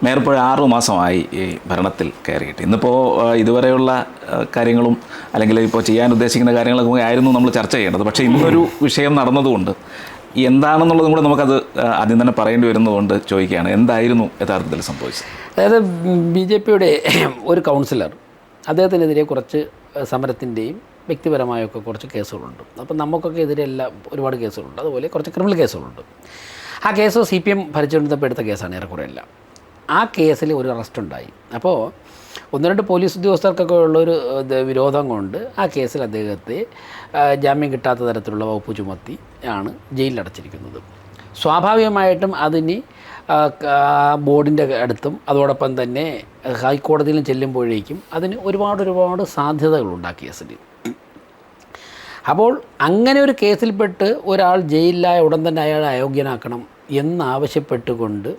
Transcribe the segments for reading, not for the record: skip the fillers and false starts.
Mayor ഇപ്പോൾ 6 മാസമായി ഈ ഭരണത്തിൽ കയറിയിട്ട്. ഇന്നിപ്പോൾ ഇതുവരെയുള്ള കാര്യങ്ങളും അല്ലെങ്കിൽ ഇപ്പോൾ ചെയ്യാൻ ഉദ്ദേശിക്കുന്ന കാര്യങ്ങളൊക്കെ ആയിരുന്നു നമ്മൾ ചർച്ച ചെയ്യേണ്ടത്. പക്ഷേ ഇന്നൊരു വിഷയം നടന്നതുകൊണ്ട് എന്താണെന്നുള്ളതും കൂടെ നമുക്കത് ആദ്യം തന്നെ പറയേണ്ടി വരുന്നതുകൊണ്ട് ചോദിക്കുകയാണ്, എന്തായിരുന്നു യഥാർത്ഥത്തിൽ സംഭവിച്ചത്? അതായത് BJPയുടെ ഒരു കൗൺസിലർ, അദ്ദേഹത്തിനെതിരെ കുറച്ച് സമരത്തിൻ്റെയും വ്യക്തിപരമായൊക്കെ കുറച്ച് കേസുകളുണ്ട്. അപ്പം നമുക്കൊക്കെ എതിരെ എല്ലാം ഒരുപാട് കേസുകളുണ്ട്. അതുപോലെ കുറച്ച് ക്രിമിനൽ കേസുകളുണ്ട്. ആ കേസ് CPM ഭരിച്ചുകൊണ്ടിരുന്നപ്പോൾ എടുത്ത കേസാണ് ഏറെക്കുറെ എല്ലാം. ആ കേസിൽ ഒരു അറസ്റ്റ് ഉണ്ടായി. അപ്പോൾ 1-2 പോലീസ് ഉദ്യോഗസ്ഥർക്കൊക്കെ ഉള്ളൊരു വിരോധം കൊണ്ട് ആ കേസിൽ അദ്ദേഹത്തെ ജാമ്യം കിട്ടാത്ത തരത്തിലുള്ള വകുപ്പ് ചുമത്തി ആണ് ജയിലിലടച്ചിരിക്കുന്നത്. സ്വാഭാവികമായിട്ടും അതിന് ബോർഡിൻ്റെ അടുത്തും അതോടൊപ്പം തന്നെ ഹൈക്കോടതിയിലും ചെല്ലുമ്പോഴേക്കും അതിന് ഒരുപാട് സാധ്യതകളുണ്ടാക്കി കേസിൽ. അപ്പോൾ അങ്ങനെ ഒരു കേസിൽപ്പെട്ട് ഒരാൾ ജയിലിലായ ഉടൻ തന്നെ അയാളെ അയോഗ്യനാക്കണം എന്നാവശ്യപ്പെട്ടുകൊണ്ട്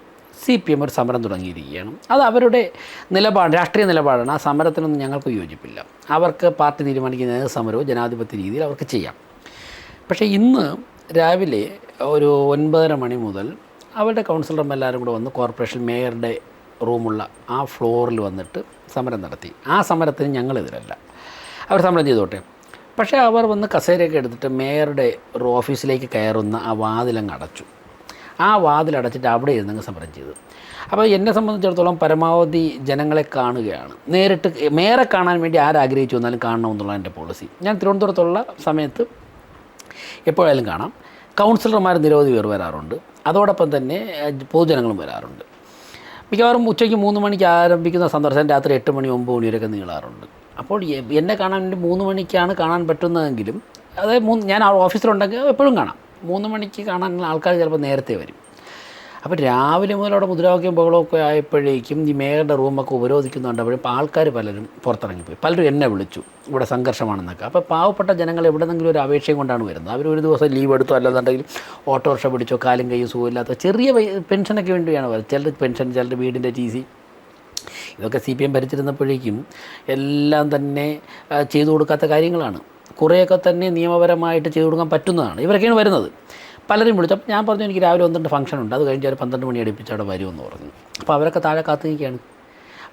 CPM ഒരു സമരം തുടങ്ങിയിരിക്കുകയാണ്. അത് അവരുടെ നിലപാട്, രാഷ്ട്രീയ നിലപാടാണ്. ആ സമരത്തിനൊന്നും ഞങ്ങൾക്ക് യോജിപ്പില്ല. അവർക്ക് പാർട്ടി തീരുമാനിക്കുന്ന ഏത് സമരവും ജനാധിപത്യ രീതിയിൽ അവർക്ക് ചെയ്യാം. പക്ഷേ ഇന്ന് രാവിലെ ഒരു 9:30 മണി മുതൽ അവരുടെ കൗൺസിലർമാരെല്ലാവരും കൂടെ വന്ന് കോർപ്പറേഷൻ മേയറുടെ റൂമുള്ള ആ ഫ്ലോറിൽ വന്നിട്ട് സമരം നടത്തി. ആ സമരത്തിന് ഞങ്ങളെതിരല്ല, അവർ സമരം ചെയ്തോട്ടെ. പക്ഷേ അവർ വന്ന് കസേരയൊക്കെ എടുത്തിട്ട് മേയറുടെ ഓഫീസിലേക്ക് കയറുന്ന ആ വാതിലങ്ങ് അടച്ചു. ആ വാതിലടച്ചിട്ട് അവിടെ ഇരുന്നങ്ങ് സമരം ചെയ്തു. അപ്പോൾ എന്നെ സംബന്ധിച്ചിടത്തോളം പരമാവധി ജനങ്ങളെ കാണുകയാണ്. നേരിട്ട് മേയറെ കാണാൻ വേണ്ടി ആരാഗ്രഹിച്ചു വന്നാലും കാണണമെന്നുള്ള എൻ്റെ പോളിസി. ഞാൻ തിരുവനന്തപുരത്തുള്ള സമയത്ത് എപ്പോഴായാലും കാണാം. കൗൺസിലർമാർ നിരവധി പേർ വരാറുണ്ട്. അതോടൊപ്പം തന്നെ പൊതുജനങ്ങളും വരാറുണ്ട്. മിക്കവാറും ഉച്ചയ്ക്ക് 3 മണിക്ക് ആരംഭിക്കുന്ന സന്ദർശനം രാത്രി 8 മണി 9 മണി വരെയൊക്കെ നീളാറുണ്ട്. അപ്പോൾ എന്നെ കാണാൻ വേണ്ടി 3 മണിക്കാണ് കാണാൻ പറ്റുന്നതെങ്കിലും, അതായത് ഞാൻ ഓഫീസിലുണ്ടെങ്കിൽ എപ്പോഴും കാണാം. 3 മണിക്ക് കാണാൻ ആൾക്കാർ ചിലപ്പോൾ നേരത്തെ വരും. അപ്പോൾ രാവിലെ മുതൽ അവിടെ മുദ്രാവാക്യം ബഹളമൊക്കെ ആയപ്പോഴേക്കും ഈ മേയറുടെ റൂമൊക്കെ ഉപരോധിക്കുന്നുണ്ടപ്പോഴും ആൾക്കാർ പലരും പുറത്തിറങ്ങിപ്പോയി. പലരും എന്നെ വിളിച്ചു, ഇവിടെ സംഘർഷമാണെന്നൊക്കെ. അപ്പോൾ പാവപ്പെട്ട ജനങ്ങൾ എവിടെന്നെങ്കിലും ഒരു അപേക്ഷയും കൊണ്ടാണ് വരുന്നത്. അവർ ഒരു ദിവസം ലീവ് എടുത്തോ അല്ലെന്നുണ്ടെങ്കിൽ ഓട്ടോറിക്ഷ പിടിച്ചോ, കാലും കൈയും സുഖമില്ലാത്ത ചെറിയ പെൻഷനൊക്കെ വേണ്ടിയാണ് വരുന്നത്. ചിലർ പെൻഷൻ, ചിലർ വീടിൻ്റെ TC. ഇതൊക്കെ CPM ഭരിച്ചിരുന്നപ്പോഴേക്കും എല്ലാം തന്നെ ചെയ്തു കൊടുക്കാത്ത കാര്യങ്ങളാണ്. കുറേയൊക്കെ തന്നെ നിയമപരമായിട്ട് ചെയ്തു കൊടുക്കാൻ പറ്റുന്നതാണ്. ഇവരൊക്കെയാണ് വരുന്നത്. പലരും വിളിച്ചപ്പോൾ ഞാൻ പറഞ്ഞു, എനിക്ക് രാവിലെ 1-2 ഫംഗ്ഷൻ ഉണ്ട്, അത് കഴിഞ്ഞ് ഒരു 12 മണി അടുപ്പിച്ച് അവിടെ വരുമെന്ന് പറഞ്ഞു. അപ്പോൾ അവരൊക്കെ താഴെ കാത്തിരിക്കുകയാണ്.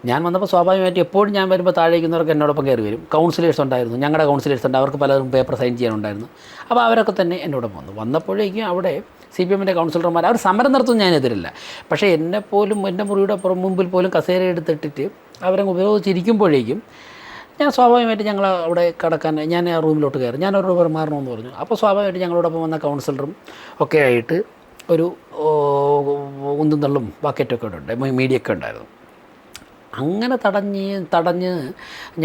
ഞാൻ വന്നപ്പോൾ സ്വാഭാവികമായിട്ട് എപ്പോഴും ഞാൻ വരുമ്പോൾ താഴേക്കുന്നവർക്ക് എന്നോടൊപ്പം കയറി വരും. കൗൺസിലേഴ്സ് ഉണ്ടായിരുന്നു, ഞങ്ങളുടെ കൗൺസിലേഴ്സ് ഉണ്ട്, അവർക്ക് പലരും പേപ്പർ സൈൻ ചെയ്യാനുണ്ടായിരുന്നു. അപ്പോൾ അവരൊക്കെ തന്നെ എന്നോടൊപ്പം വന്നപ്പോഴേക്കും അവിടെ CPMൻ്റെ കൗൺസിലർമാർ അവർ സമരം നടത്തും, ഞാനെതിരില്ല. പക്ഷേ എന്നെപ്പോലും എൻ്റെ മുറിയുടെ മുമ്പിൽ പോലും കസേര എടുത്തിട്ടിട്ട് അവരങ്ങ് ഉപയോഗിച്ചിരിക്കുമ്പോഴേക്കും ഞാൻ സ്വാഭാവികമായിട്ട് ഞങ്ങൾ അവിടെ കിടക്കാൻ ഞാൻ ആ റൂമിലോട്ട് കയറി. ഞാൻ ഒരു റൂമിൽ മാറണമെന്ന് പറഞ്ഞു. അപ്പോൾ സ്വാഭാവികമായിട്ട് ഞങ്ങളോടൊപ്പം വന്ന കൗൺസിലറും ഒക്കെ ആയിട്ട് ഒരു ഉന്തും തള്ളും ബക്കറ്റൊക്കെ ഉണ്ട്, മീഡിയൊക്കെ ഉണ്ടായിരുന്നു. അങ്ങനെ തടഞ്ഞ്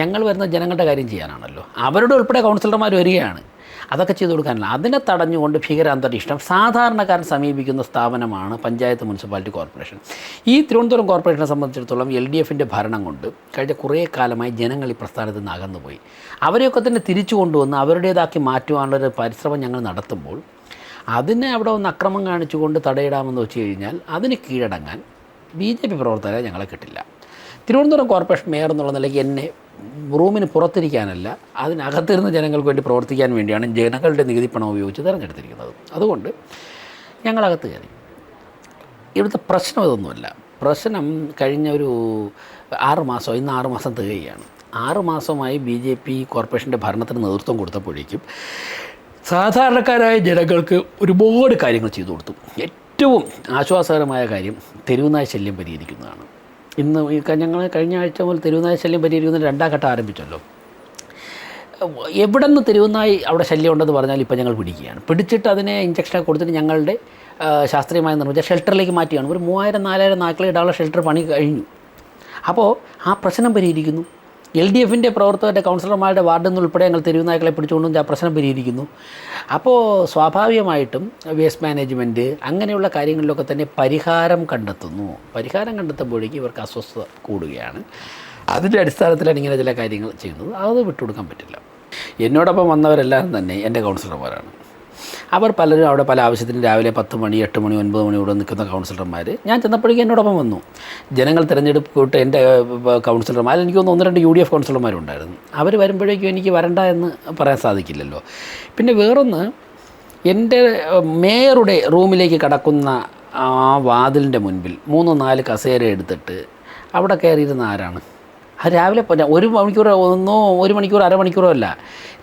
ഞങ്ങൾ വരുന്ന ജനങ്ങളുടെ കാര്യം ചെയ്യാനാണല്ലോ. അവരുടെ ഉൾപ്പെടെ കൗൺസിലർമാർ വരികയാണ്, അതൊക്കെ ചെയ്തു കൊടുക്കാനല്ല. അതിനെ തടഞ്ഞുകൊണ്ട് ഭീകരാന്തരീക്ഷം സാധാരണക്കാരൻ സമീപിക്കുന്ന സ്ഥാപനമാണ് പഞ്ചായത്ത് മുനിസിപ്പാലിറ്റി കോർപ്പറേഷൻ. ഈ തിരുവനന്തപുരം കോർപ്പറേഷനെ സംബന്ധിച്ചിടത്തോളം LDFൻ്റെ ഭരണം കൊണ്ട് കഴിഞ്ഞ കുറേ കാലമായി ജനങ്ങൾ ഈ പ്രസ്ഥാനത്തിൽ നിന്ന് അകന്നുപോയി. അവരെയൊക്കെ തന്നെ തിരിച്ചു കൊണ്ടുവന്ന് അവരുടേതാക്കി മാറ്റുവാനുള്ളൊരു പരിശ്രമം ഞങ്ങൾ നടത്തുമ്പോൾ അതിനെ അവിടെ ഒന്ന് അക്രമം കാണിച്ചുകൊണ്ട് തടയിടാമെന്ന് വെച്ച് കഴിഞ്ഞാൽ അതിന് കീഴടങ്ങാൻ BJP പ്രവർത്തകരെ ഞങ്ങളെ കിട്ടില്ല. തിരുവനന്തപുരം കോർപ്പറേഷൻ മേയർ എന്നുള്ള നിലയ്ക്ക് എന്നെ റൂമിന് പുറത്തിരിക്കാനല്ല, അതിനകത്തിരുന്ന ജനങ്ങൾക്ക് വേണ്ടി പ്രവർത്തിക്കാൻ വേണ്ടിയാണ് ജനങ്ങളുടെ നികുതി പണം ഉപയോഗിച്ച് തിരഞ്ഞെടുത്തിരിക്കുന്നത്. അതുകൊണ്ട് ഞങ്ങളകത്ത് കയറി. ഇവിടുത്തെ പ്രശ്നം ഇതൊന്നുമല്ല. പ്രശ്നം കഴിഞ്ഞ ഒരു 6 മാസം, ഇന്ന് 6 മാസം തികയുകയാണ്. 6 മാസമായി BJP കോർപ്പറേഷൻ്റെ ഭരണത്തിന് നേതൃത്വം കൊടുത്തപ്പോഴേക്കും സാധാരണക്കാരായ ജനങ്ങൾക്ക് ഒരുപാട് കാര്യങ്ങൾ ചെയ്തു കൊടുത്തു. ഏറ്റവും ആശ്വാസകരമായ കാര്യം തെരുവുനായ ശല്യം പരിഹരിക്കുന്നതാണ്. ഇന്ന് ഞങ്ങൾ കഴിഞ്ഞ ആഴ്ച മുതൽ തെരുവുനായ ശല്യം പരിഹരിക്കുന്നതിന് 2ാം ഘട്ടം ആരംഭിച്ചല്ലോ. എവിടെ നിന്ന് തെരുവുനായി അവിടെ ശല്യം ഉണ്ടെന്ന് പറഞ്ഞാൽ ഇപ്പോൾ ഞങ്ങൾ പിടിക്കുകയാണ്. പിടിച്ചിട്ട് അതിനെ ഇഞ്ചക്ഷനൊക്കെ കൊടുത്തിട്ട് ഞങ്ങളുടെ ശാസ്ത്രീയമായി നിർമ്മിച്ച ഷെൽട്ടറിലേക്ക് മാറ്റിയാണ്. ഒരു 3000-4000 നായ്ക്കളെ ഇടാനുള്ള ഷെൽട്ടർ പണി കഴിഞ്ഞു. അപ്പോൾ ആ പ്രശ്നം പരിഹരിക്കുന്നു. LDFൻ്റെ പ്രവർത്തകരുടെ കൗൺസിലർമാരുടെ വാർഡിൽ നിന്നുൾപ്പെടെ ഞങ്ങൾ തെരുവുനായ്ക്കളെ പിടിച്ചുകൊണ്ടും ആ പ്രശ്നം പരിഹരിക്കുന്നു. അപ്പോൾ സ്വാഭാവികമായിട്ടും വേസ്റ്റ് മാനേജ്മെൻറ്റ് അങ്ങനെയുള്ള കാര്യങ്ങളിലൊക്കെ തന്നെ പരിഹാരം കണ്ടെത്തുന്നു. പരിഹാരം കണ്ടെത്തുമ്പോഴേക്കും ഇവർക്ക് അസ്വസ്ഥത കൂടുകയാണ്. അതിൻ്റെ അടിസ്ഥാനത്തിലാണ് ഇങ്ങനെ ചില കാര്യങ്ങൾ ചെയ്യുന്നത്. അത് വിട്ടുകൊടുക്കാൻ പറ്റില്ല. എന്നോടൊപ്പം വന്നവരെല്ലാവരും തന്നെ എൻ്റെ കൗൺസിലർമാരാണ്. അവർ പലരും അവിടെ പല ആവശ്യത്തിന് രാവിലെ 10 മണി 8 മണി 9 മണി ഇവിടെ നിൽക്കുന്ന കൗൺസിലർമാർ ഞാൻ ചെന്നപ്പോഴേക്കും എന്നോടൊപ്പം വന്നു. ജനങ്ങൾ തിരഞ്ഞെടുപ്പിട്ട് എൻ്റെ കൗൺസിലർമാർ, എനിക്ക് തോന്നുന്നു 1-2 UDF കൗൺസിലർമാരുണ്ടായിരുന്നു. അവർ വരുമ്പോഴേക്കും എനിക്ക് വരണ്ട എന്ന് പറയാൻ സാധിക്കില്ലല്ലോ. പിന്നെ വേറൊന്ന്, എൻ്റെ മേയറുടെ റൂമിലേക്ക് കടക്കുന്ന ആ വാതിലിൻ്റെ മുൻപിൽ 3-4 കസേര എടുത്തിട്ട് അവിടെ കയറിയിരുന്ന ആരാണ്? അത് രാവിലെ 1 മണിക്കൂറോ ഒരു മണിക്കൂറോ അരമണിക്കൂറോ അല്ല,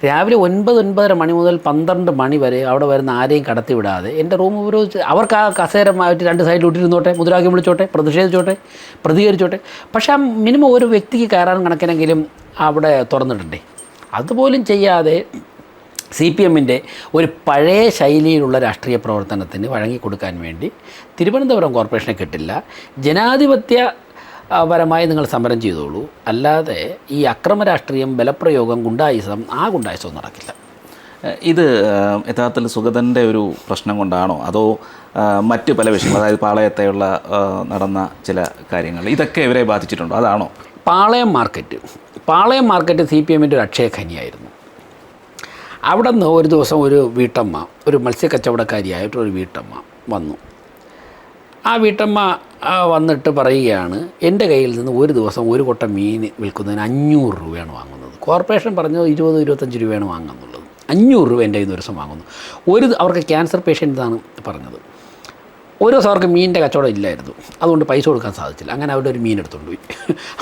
രാവിലെ 9-9:30 മണി മുതൽ 12 മണി വരെ അവിടെ വരുന്ന ആരെയും കടത്തി വിടാതെ എൻ്റെ റൂം ഉപയോഗിച്ച് അവർക്ക് ആ കസേര മാറ്റി 2 സൈഡിൽ ഇട്ടിരുന്നോട്ടെ, മുദ്രാവാക്യം വിളിച്ചോട്ടെ, പ്രതിഷേധിച്ചോട്ടെ, പ്രതികരിച്ചോട്ടെ. പക്ഷേ ആ മിനിമം ഒരു വ്യക്തിക്ക് കയറാൻ കണക്കിനെങ്കിലും അവിടെ തുറന്നിട്ടുണ്ടേ. അതുപോലും ചെയ്യാതെ CPM-ൻ്റെ ഒരു പഴയ ശൈലിയിലുള്ള രാഷ്ട്രീയ പ്രവർത്തനത്തിന് വഴങ്ങിക്കൊടുക്കാൻ വേണ്ടി തിരുവനന്തപുരം കോർപ്പറേഷനെ കിട്ടില്ല. ജനാധിപത്യപരമായി നിങ്ങൾ സമരം ചെയ്തോളൂ, അല്ലാതെ ഈ അക്രമ രാഷ്ട്രീയം, ബലപ്രയോഗം, ഗുണ്ടായിസം നടക്കില്ല. ഇത് യഥാർത്ഥത്തിൽ സുഗതൻ്റെ ഒരു പ്രശ്നം കൊണ്ടാണോ, അതോ മറ്റ് പല വിഷയങ്ങൾ, അതായത് പാളയത്തെയുള്ള നടന്ന ചില കാര്യങ്ങൾ, ഇതൊക്കെ ഇവരെ ബാധിച്ചിട്ടുണ്ടോ? അതാണോ? പാളയം മാർക്കറ്റ് CPM-ൻ്റെ ഒരു അക്ഷയഖനിയായിരുന്നു. അവിടെ നിന്ന് ഒരു ദിവസം ഒരു വീട്ടമ്മ, ഒരു മത്സ്യക്കച്ചവടക്കാരിയായിട്ടൊരു വീട്ടമ്മ വന്നു. ആ വീട്ടമ്മ വന്നിട്ട് പറയുകയാണ്, എൻ്റെ കയ്യിൽ നിന്ന് ഒരു ദിവസം ഒരു കൊട്ട മീൻ വിൽക്കുന്നതിന് 500 രൂപയാണ് വാങ്ങുന്നത്. കോർപ്പറേഷൻ പറഞ്ഞത് 20-25 രൂപയാണ് വാങ്ങുന്നുള്ളത്. 500 രൂപ എൻ്റെ കയ്യിൽ നിന്ന് ഒരു ദിവസം വാങ്ങുന്നു. അവർക്ക് ക്യാൻസർ പേഷ്യൻ്റാണ് പറഞ്ഞത്. ഒരു ദിവസം അവർക്ക് മീനിൻ്റെ കച്ചവടം ഇല്ലായിരുന്നു, അതുകൊണ്ട് പൈസ കൊടുക്കാൻ സാധിച്ചില്ല. അങ്ങനെ അവിടെ ഒരു മീൻ എടുത്തുകൊണ്ട് പോയി.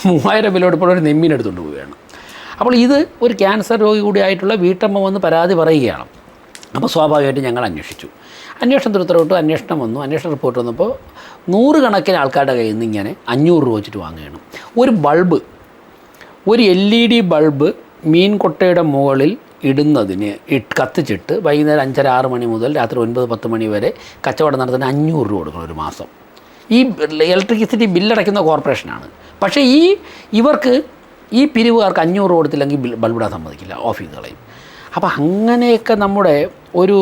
3000 വില കൊടുപ്പോൾ ഒരു നെമ്മീൻ എടുത്തുകൊണ്ട് പോവുകയാണ്. അപ്പോൾ ഇത് ഒരു ക്യാൻസർ രോഗി കൂടിയായിട്ടുള്ള വീട്ടമ്മ വന്ന് പരാതി പറയുകയാണ്. അപ്പോൾ സ്വാഭാവികമായിട്ട് ഞങ്ങൾ അന്വേഷിച്ചു. അന്വേഷണത്തിന് ഉത്തരവിട്ടു. അന്വേഷണം വന്നു. അന്വേഷണ റിപ്പോർട്ട് വന്നപ്പോൾ 100 കണക്കിന് ആൾക്കാരുടെ കയ്യിൽ നിന്ന് ഇങ്ങനെ 500 രൂപ വെച്ചിട്ട് വാങ്ങുകയാണ്. ഒരു ബൾബ്, ഒരു LED ബൾബ് മീൻ കൊട്ടയുടെ മുകളിൽ ഇടുന്നതിന് കത്തിച്ചിട്ട് വൈകുന്നേരം 5:30-6 മണി മുതൽ രാത്രി 9-10 മണി വരെ കച്ചവടം നടത്തുന്ന 500 രൂപ കൊടുക്കണം ഒരു മാസം. ഈ ഇലക്ട്രിസിറ്റി ബില്ലടയ്ക്കുന്ന കോർപ്പറേഷനാണ്. പക്ഷേ ഇവർക്ക് ഈ പിരിവുകാർക്ക് 500 കൊടുത്തില്ലെങ്കിൽ ബൾബിടാൻ സമ്മതിക്കില്ല, ഓഫ് ചെയ്ത് കളയും. അപ്പോൾ അങ്ങനെയൊക്കെ നമ്മുടെ ഒരു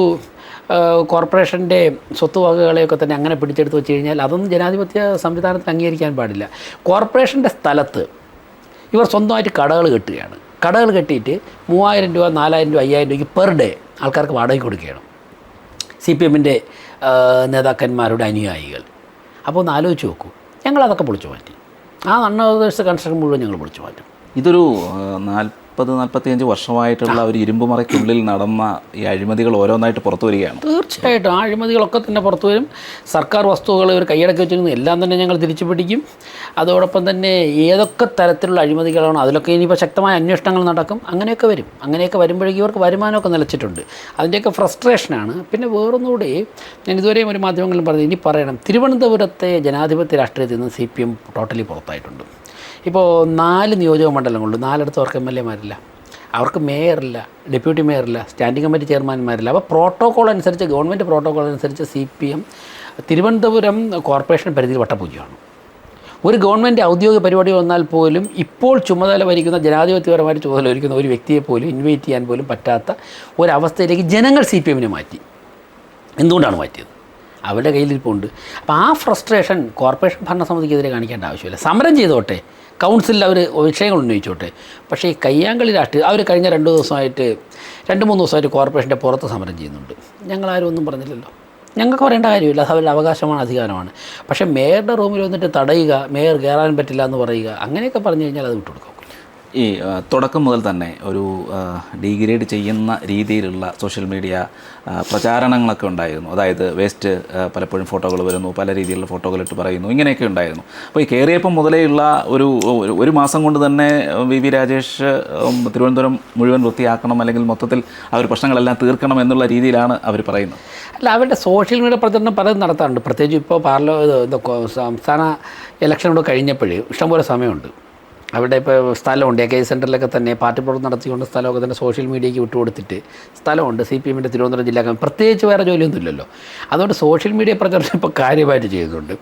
കോർപ്പറേഷൻ്റെ സ്വത്തുവകകളെയൊക്കെ തന്നെ അങ്ങനെ പിടിച്ചെടുത്ത് വെച്ച് കഴിഞ്ഞാൽ അതൊന്നും ജനാധിപത്യ സംവിധാനത്തിൽ അംഗീകരിക്കാൻ പാടില്ല. കോർപ്പറേഷൻ്റെ സ്ഥലത്ത് ഇവർ സ്വന്തമായിട്ട് കടകൾ കെട്ടുകയാണ്. കടകൾ കെട്ടിയിട്ട് 3000 രൂപ, 4000 രൂപ, 5000 രൂപയ്ക്ക് പെർ ഡേ ആൾക്കാർക്ക് വാടക കൊടുക്കുകയാണ്, CPM-ൻ്റെ നേതാക്കന്മാരുടെ അനുയായികൾ. അപ്പോൾ ഒന്ന് ആലോചിച്ച് നോക്കൂ. ഞങ്ങളതൊക്കെ പൊളിച്ചു മാറ്റി. ആ അൺഓതറൈസ്ഡ് കൺസ്ട്രക്ഷൻ മുഴുവൻ ഞങ്ങൾ പൊളിച്ചു മാറ്റും. ഇതൊരു 40-45 വർഷമായിട്ടുള്ള ഒരു ഇരുമ്പുമറയ്ക്കുള്ളിൽ നടന്ന ഈ അഴിമതികൾ ഓരോന്നായിട്ട് പുറത്തു വരികയാണ്. തീർച്ചയായിട്ടും ആ അഴിമതികളൊക്കെ തന്നെ പുറത്തു വരും. സർക്കാർ വസ്തുക്കൾ ഒരു കൈയടക്കി വെച്ചിരുന്നു എല്ലാം തന്നെ ഞങ്ങൾ തിരിച്ചു പിടിക്കും. അതോടൊപ്പം തന്നെ ഏതൊക്കെ തരത്തിലുള്ള അഴിമതികളാണോ അതിലൊക്കെ ഇനിയിപ്പോൾ ശക്തമായ അന്വേഷണങ്ങൾ നടക്കും. അങ്ങനെയൊക്കെ വരും. അങ്ങനെയൊക്കെ വരുമ്പോഴേക്കും ഇവർക്ക് വരുമാനമൊക്കെ നിലച്ചിട്ടുണ്ട്. അതിൻ്റെയൊക്കെ ഫ്രസ്ട്രേഷനാണ്. പിന്നെ വേറൊന്നുകൂടി ഞാൻ ഇതുവരെയും ഒരു മാധ്യമങ്ങളിലും പറഞ്ഞു, ഇനി പറയണം, തിരുവനന്തപുരത്തെ ജനാധിപത്യ രാഷ്ട്രീയത്തിൽ നിന്ന് CPM ടോട്ടലി പുറത്തായിട്ടുണ്ട്. ഇപ്പോൾ 4 നിയോജക മണ്ഡലങ്ങളുണ്ട്. 4 അവർക്ക് MLA-മാരില്ല, അവർക്ക് മേയറില്ല, ഡെപ്യൂട്ടി മേയറില്ല, സ്റ്റാൻഡിംഗ് കമ്മിറ്റി ചെയർമാൻമാരില്ല. അപ്പോൾ പ്രോട്ടോക്കോൾ അനുസരിച്ച്, ഗവൺമെൻറ് പ്രോട്ടോക്കോൾ അനുസരിച്ച് CPM തിരുവനന്തപുരം കോർപ്പറേഷൻ പരിധിയിൽ വട്ടപൂജ്യമാണ്. ഒരു ഗവൺമെൻറ് ഔദ്യോഗിക പരിപാടി വന്നാൽ പോലും ഇപ്പോൾ ചുമതല വഹിക്കുന്ന, ജനാധിപത്യപരമായിട്ട് ചുമതല വഹിക്കുന്ന ഒരു വ്യക്തിയെ പോലും ഇൻവൈറ്റ് ചെയ്യാൻ പോലും പറ്റാത്ത ഒരവസ്ഥയിലേക്ക് ജനങ്ങൾ CPM-നെ മാറ്റി. എന്തുകൊണ്ടാണ് മാറ്റിയത്? അവരുടെ കയ്യിലിരിപ്പുണ്ട്. അപ്പോൾ ആ ഫ്രസ്ട്രേഷൻ കോർപ്പറേഷൻ ഭരണസമിതിക്കെതിരെ കാണിക്കേണ്ട ആവശ്യമില്ല. സമരം ചെയ്തോട്ടെ, കൗൺസിലിൽ അവർ വിഷയങ്ങൾ ഉന്നയിച്ചോട്ടെ. പക്ഷേ ഈ കയ്യാങ്കളി രാഷ്ട്രീയം അവർ കഴിഞ്ഞ 2-3 ദിവസമായിട്ട് കോർപ്പറേഷൻ്റെ പുറത്ത് സമരം ചെയ്യുന്നുണ്ട്. ഞങ്ങളാരും ഒന്നും പറഞ്ഞില്ലല്ലോ. ഞങ്ങൾക്ക് പറയേണ്ട കാര്യമില്ല, അത് അവരുടെ അവകാശമാണ്, അധികാരമാണ്. പക്ഷേ മേയറുടെ റൂമിൽ വന്നിട്ട് തടയുക, മേയർ കയറാൻ പറ്റില്ല എന്ന് പറയുക, അങ്ങനെയൊക്കെ പറഞ്ഞു കഴിഞ്ഞാൽ അത് വിട്ടുകൊടുക്കും. ഈ തുടക്കം മുതൽ തന്നെ ഒരു ഡീഗ്രേഡ് ചെയ്യുന്ന രീതിയിലുള്ള സോഷ്യൽ മീഡിയ പ്രചാരണങ്ങളൊക്കെ ഉണ്ടായിരുന്നു. അതായത് വേസ്റ്റ് പലപ്പോഴും ഫോട്ടോകൾ വരുന്നു, പല രീതിയിലുള്ള ഫോട്ടോകളിട്ട് പറയുന്നു, ഇങ്ങനെയൊക്കെ ഉണ്ടായിരുന്നു. അപ്പോൾ ഈ കയറിയപ്പം മുതലേയുള്ള ഒരു മാസം കൊണ്ട് തന്നെ VV രാജേഷ് തിരുവനന്തപുരം മുഴുവൻ വൃത്തിയാക്കണം, അല്ലെങ്കിൽ മൊത്തത്തിൽ ആ ഒരു പ്രശ്നങ്ങളെല്ലാം തീർക്കണം എന്നുള്ള രീതിയിലാണ് അവർ പറയുന്നത്. അല്ല, അവരുടെ സോഷ്യൽ മീഡിയ പ്രചരണം പലതും നടത്താറുണ്ട്. പ്രത്യേകിച്ച് ഇപ്പോൾ സംസ്ഥാന ഇലക്ഷനോട് കഴിഞ്ഞപ്പോഴേ ഇഷ്ടംപോലെ സമയമുണ്ട്. അവിടെ ഇപ്പോൾ സ്ഥലമുണ്ട്, AK സെൻറ്ററിലൊക്കെ തന്നെ പാർട്ടി പ്രവർത്തനം നടത്തിക്കൊണ്ട് സ്ഥലമൊക്കെ തന്നെ സോഷ്യൽ മീഡിയയ്ക്ക് വിട്ടുകൊടുത്തിട്ട് സ്ഥലമുണ്ട്. CPM-ൻ്റെ തിരുവനന്തപുരം ജില്ലാ പ്രത്യേകിച്ച് വേറെ ജോലിയൊന്നും ഇല്ലല്ലോ. അതുകൊണ്ട് സോഷ്യൽ മീഡിയ പ്രചരണം ഇപ്പോൾ കാര്യമായിട്ട് ചെയ്യുന്നുണ്ട്.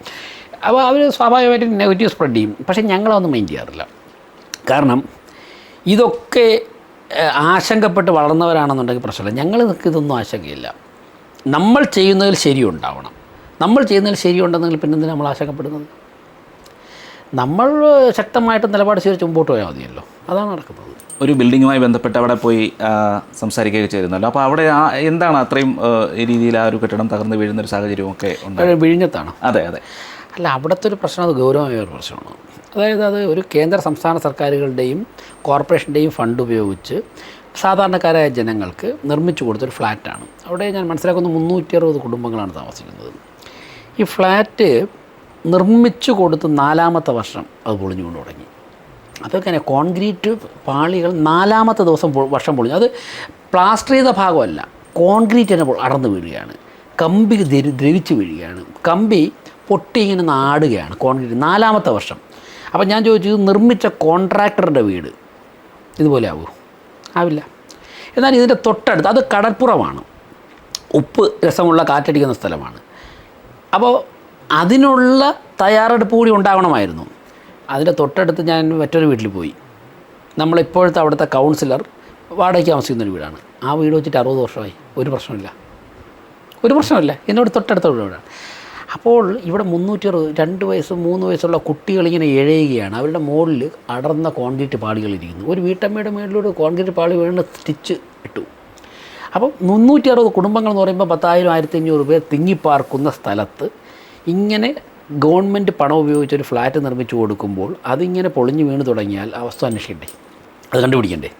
അപ്പോൾ അവർ സ്വാഭാവികമായിട്ടും നെഗറ്റീവ് സ്പ്രെഡ് ചെയ്യും. പക്ഷേ ഞങ്ങളതൊന്നും മൈൻഡ് ചെയ്യാറില്ല. കാരണം ഇതൊക്കെ ആശങ്കപ്പെട്ട് വളർന്നവരാണെന്നുണ്ടെങ്കിൽ പ്രശ്നമില്ല. ഞങ്ങൾക്ക് ഇതൊന്നും ആശങ്കയില്ല. നമ്മൾ ചെയ്യുന്നതിൽ ശരിയുണ്ടാവണം. നമ്മൾ ചെയ്യുന്നതിൽ ശരിയുണ്ടെന്നെങ്കിൽ പിന്നെന്തിനാണ് നമ്മൾ ആശങ്കപ്പെടുന്നത്? നമ്മൾ ശക്തമായിട്ട് നിലപാട് സ്വീകരിച്ച് മുമ്പോട്ട് പോയാൽ മതിയല്ലോ. അതാണ് നടക്കുന്നത്. ഒരു ബിൽഡിങ്ങുമായി ബന്ധപ്പെട്ട് അവിടെ പോയി സംസാരിക്കുകയൊക്കെ ചെയ്തിരുന്നല്ലോ. അപ്പോൾ അവിടെ എന്താണ് അത്രയും രീതിയിൽ ആ ഒരു കെട്ടിടം തകർന്ന് വീഴുന്നൊരു സാഹചര്യമൊക്കെ ഉണ്ട്? വിഴിഞ്ഞത്താണ്. അതെ. അല്ല, അവിടുത്തെ ഒരു പ്രശ്നം അത് ഗൗരവമായ ഒരു പ്രശ്നമാണ്. അതായത് അത് ഒരു കേന്ദ്ര സംസ്ഥാന സർക്കാരുകളുടെയും കോർപ്പറേഷൻ്റെയും ഫണ്ട് ഉപയോഗിച്ച് സാധാരണക്കാരായ ജനങ്ങൾക്ക് നിർമ്മിച്ചു കൊടുത്തൊരു ഫ്ലാറ്റാണ്. അവിടെ ഞാൻ മനസ്സിലാക്കുന്ന 360 കുടുംബങ്ങളാണ് താമസിക്കുന്നത്. ഈ ഫ്ലാറ്റ് നിർമ്മിച്ചു കൊടുത്ത് 4-ാമത്തെ വർഷം അത് പൊളിഞ്ഞു കൊണ്ട് തുടങ്ങി. അതൊക്കെ കോൺക്രീറ്റ് പാളികൾ 4-ാമത്തെ വർഷം പൊളിഞ്ഞു. അത് പ്ലാസ്റ്റർ ചെയ്ത ഭാഗമല്ല, കോൺക്രീറ്റ് തന്നെ അടർന്നു വീഴുകയാണ്, കമ്പി ദ്രവിച്ച് വീഴുകയാണ്, കമ്പി പൊട്ടി ഇങ്ങനെ നാടുകയാണ് കോൺക്രീറ്റ് 4-ാമത്തെ വർഷം. അപ്പം ഞാൻ ചോദിച്ചു, ഇത് നിർമ്മിച്ച കോൺട്രാക്ടറുടെ വീട് ഇതുപോലെ ആവില്ല. എന്നാൽ ഇതിൻ്റെ തൊട്ടടുത്ത് അത് കടൽപ്പുറമാണ്, ഉപ്പ് രസമുള്ള കാറ്റടിക്കുന്ന സ്ഥലമാണ്. അപ്പോൾ അതിനുള്ള തയ്യാറെടുപ്പ് കൂടി ഉണ്ടാവണമായിരുന്നു. അതിൻ്റെ തൊട്ടടുത്ത് ഞാൻ മറ്റൊരു വീട്ടിൽ പോയി. നമ്മളിപ്പോഴത്തെ അവിടുത്തെ കൗൺസിലർ വാടകയ്ക്ക് താമസിക്കുന്നൊരു വീടാണ്. ആ വീട് വെച്ചിട്ട് 60 വർഷമായി, ഒരു പ്രശ്നമില്ല. എന്നോട് തൊട്ടടുത്ത വീടാണ്. അപ്പോൾ ഇവിടെ 360 2 വയസ്സ് 3 വയസ്സുള്ള കുട്ടികളിങ്ങനെ ഇഴയുകയാണ്. അവരുടെ മുകളിൽ അടർന്ന കോൺക്രീറ്റ് പാളികളിരിക്കുന്നു. ഒരു വീട്ടമ്മയുടെ മുകളിലൂടെ കോൺക്രീറ്റ് പാളി വീണ് സ്റ്റിച്ച് ഇട്ടു. അപ്പം 360 കുടുംബങ്ങൾ എന്ന് പറയുമ്പോൾ 10,000 1500 പേർ തിങ്ങിപ്പാർക്കുന്ന സ്ഥലത്ത് ഇങ്ങനെ ഗവൺമെൻറ് പണം ഉപയോഗിച്ചൊരു ഫ്ലാറ്റ് നിർമ്മിച്ചു കൊടുക്കുമ്പോൾ അതിങ്ങനെ പൊളിഞ്ഞു വീണ് തുടങ്ങിയാൽ അവസ്ഥ അന്വേഷിക്കണ്ടേ, അത് കണ്ടുപിടിക്കണ്ടേ?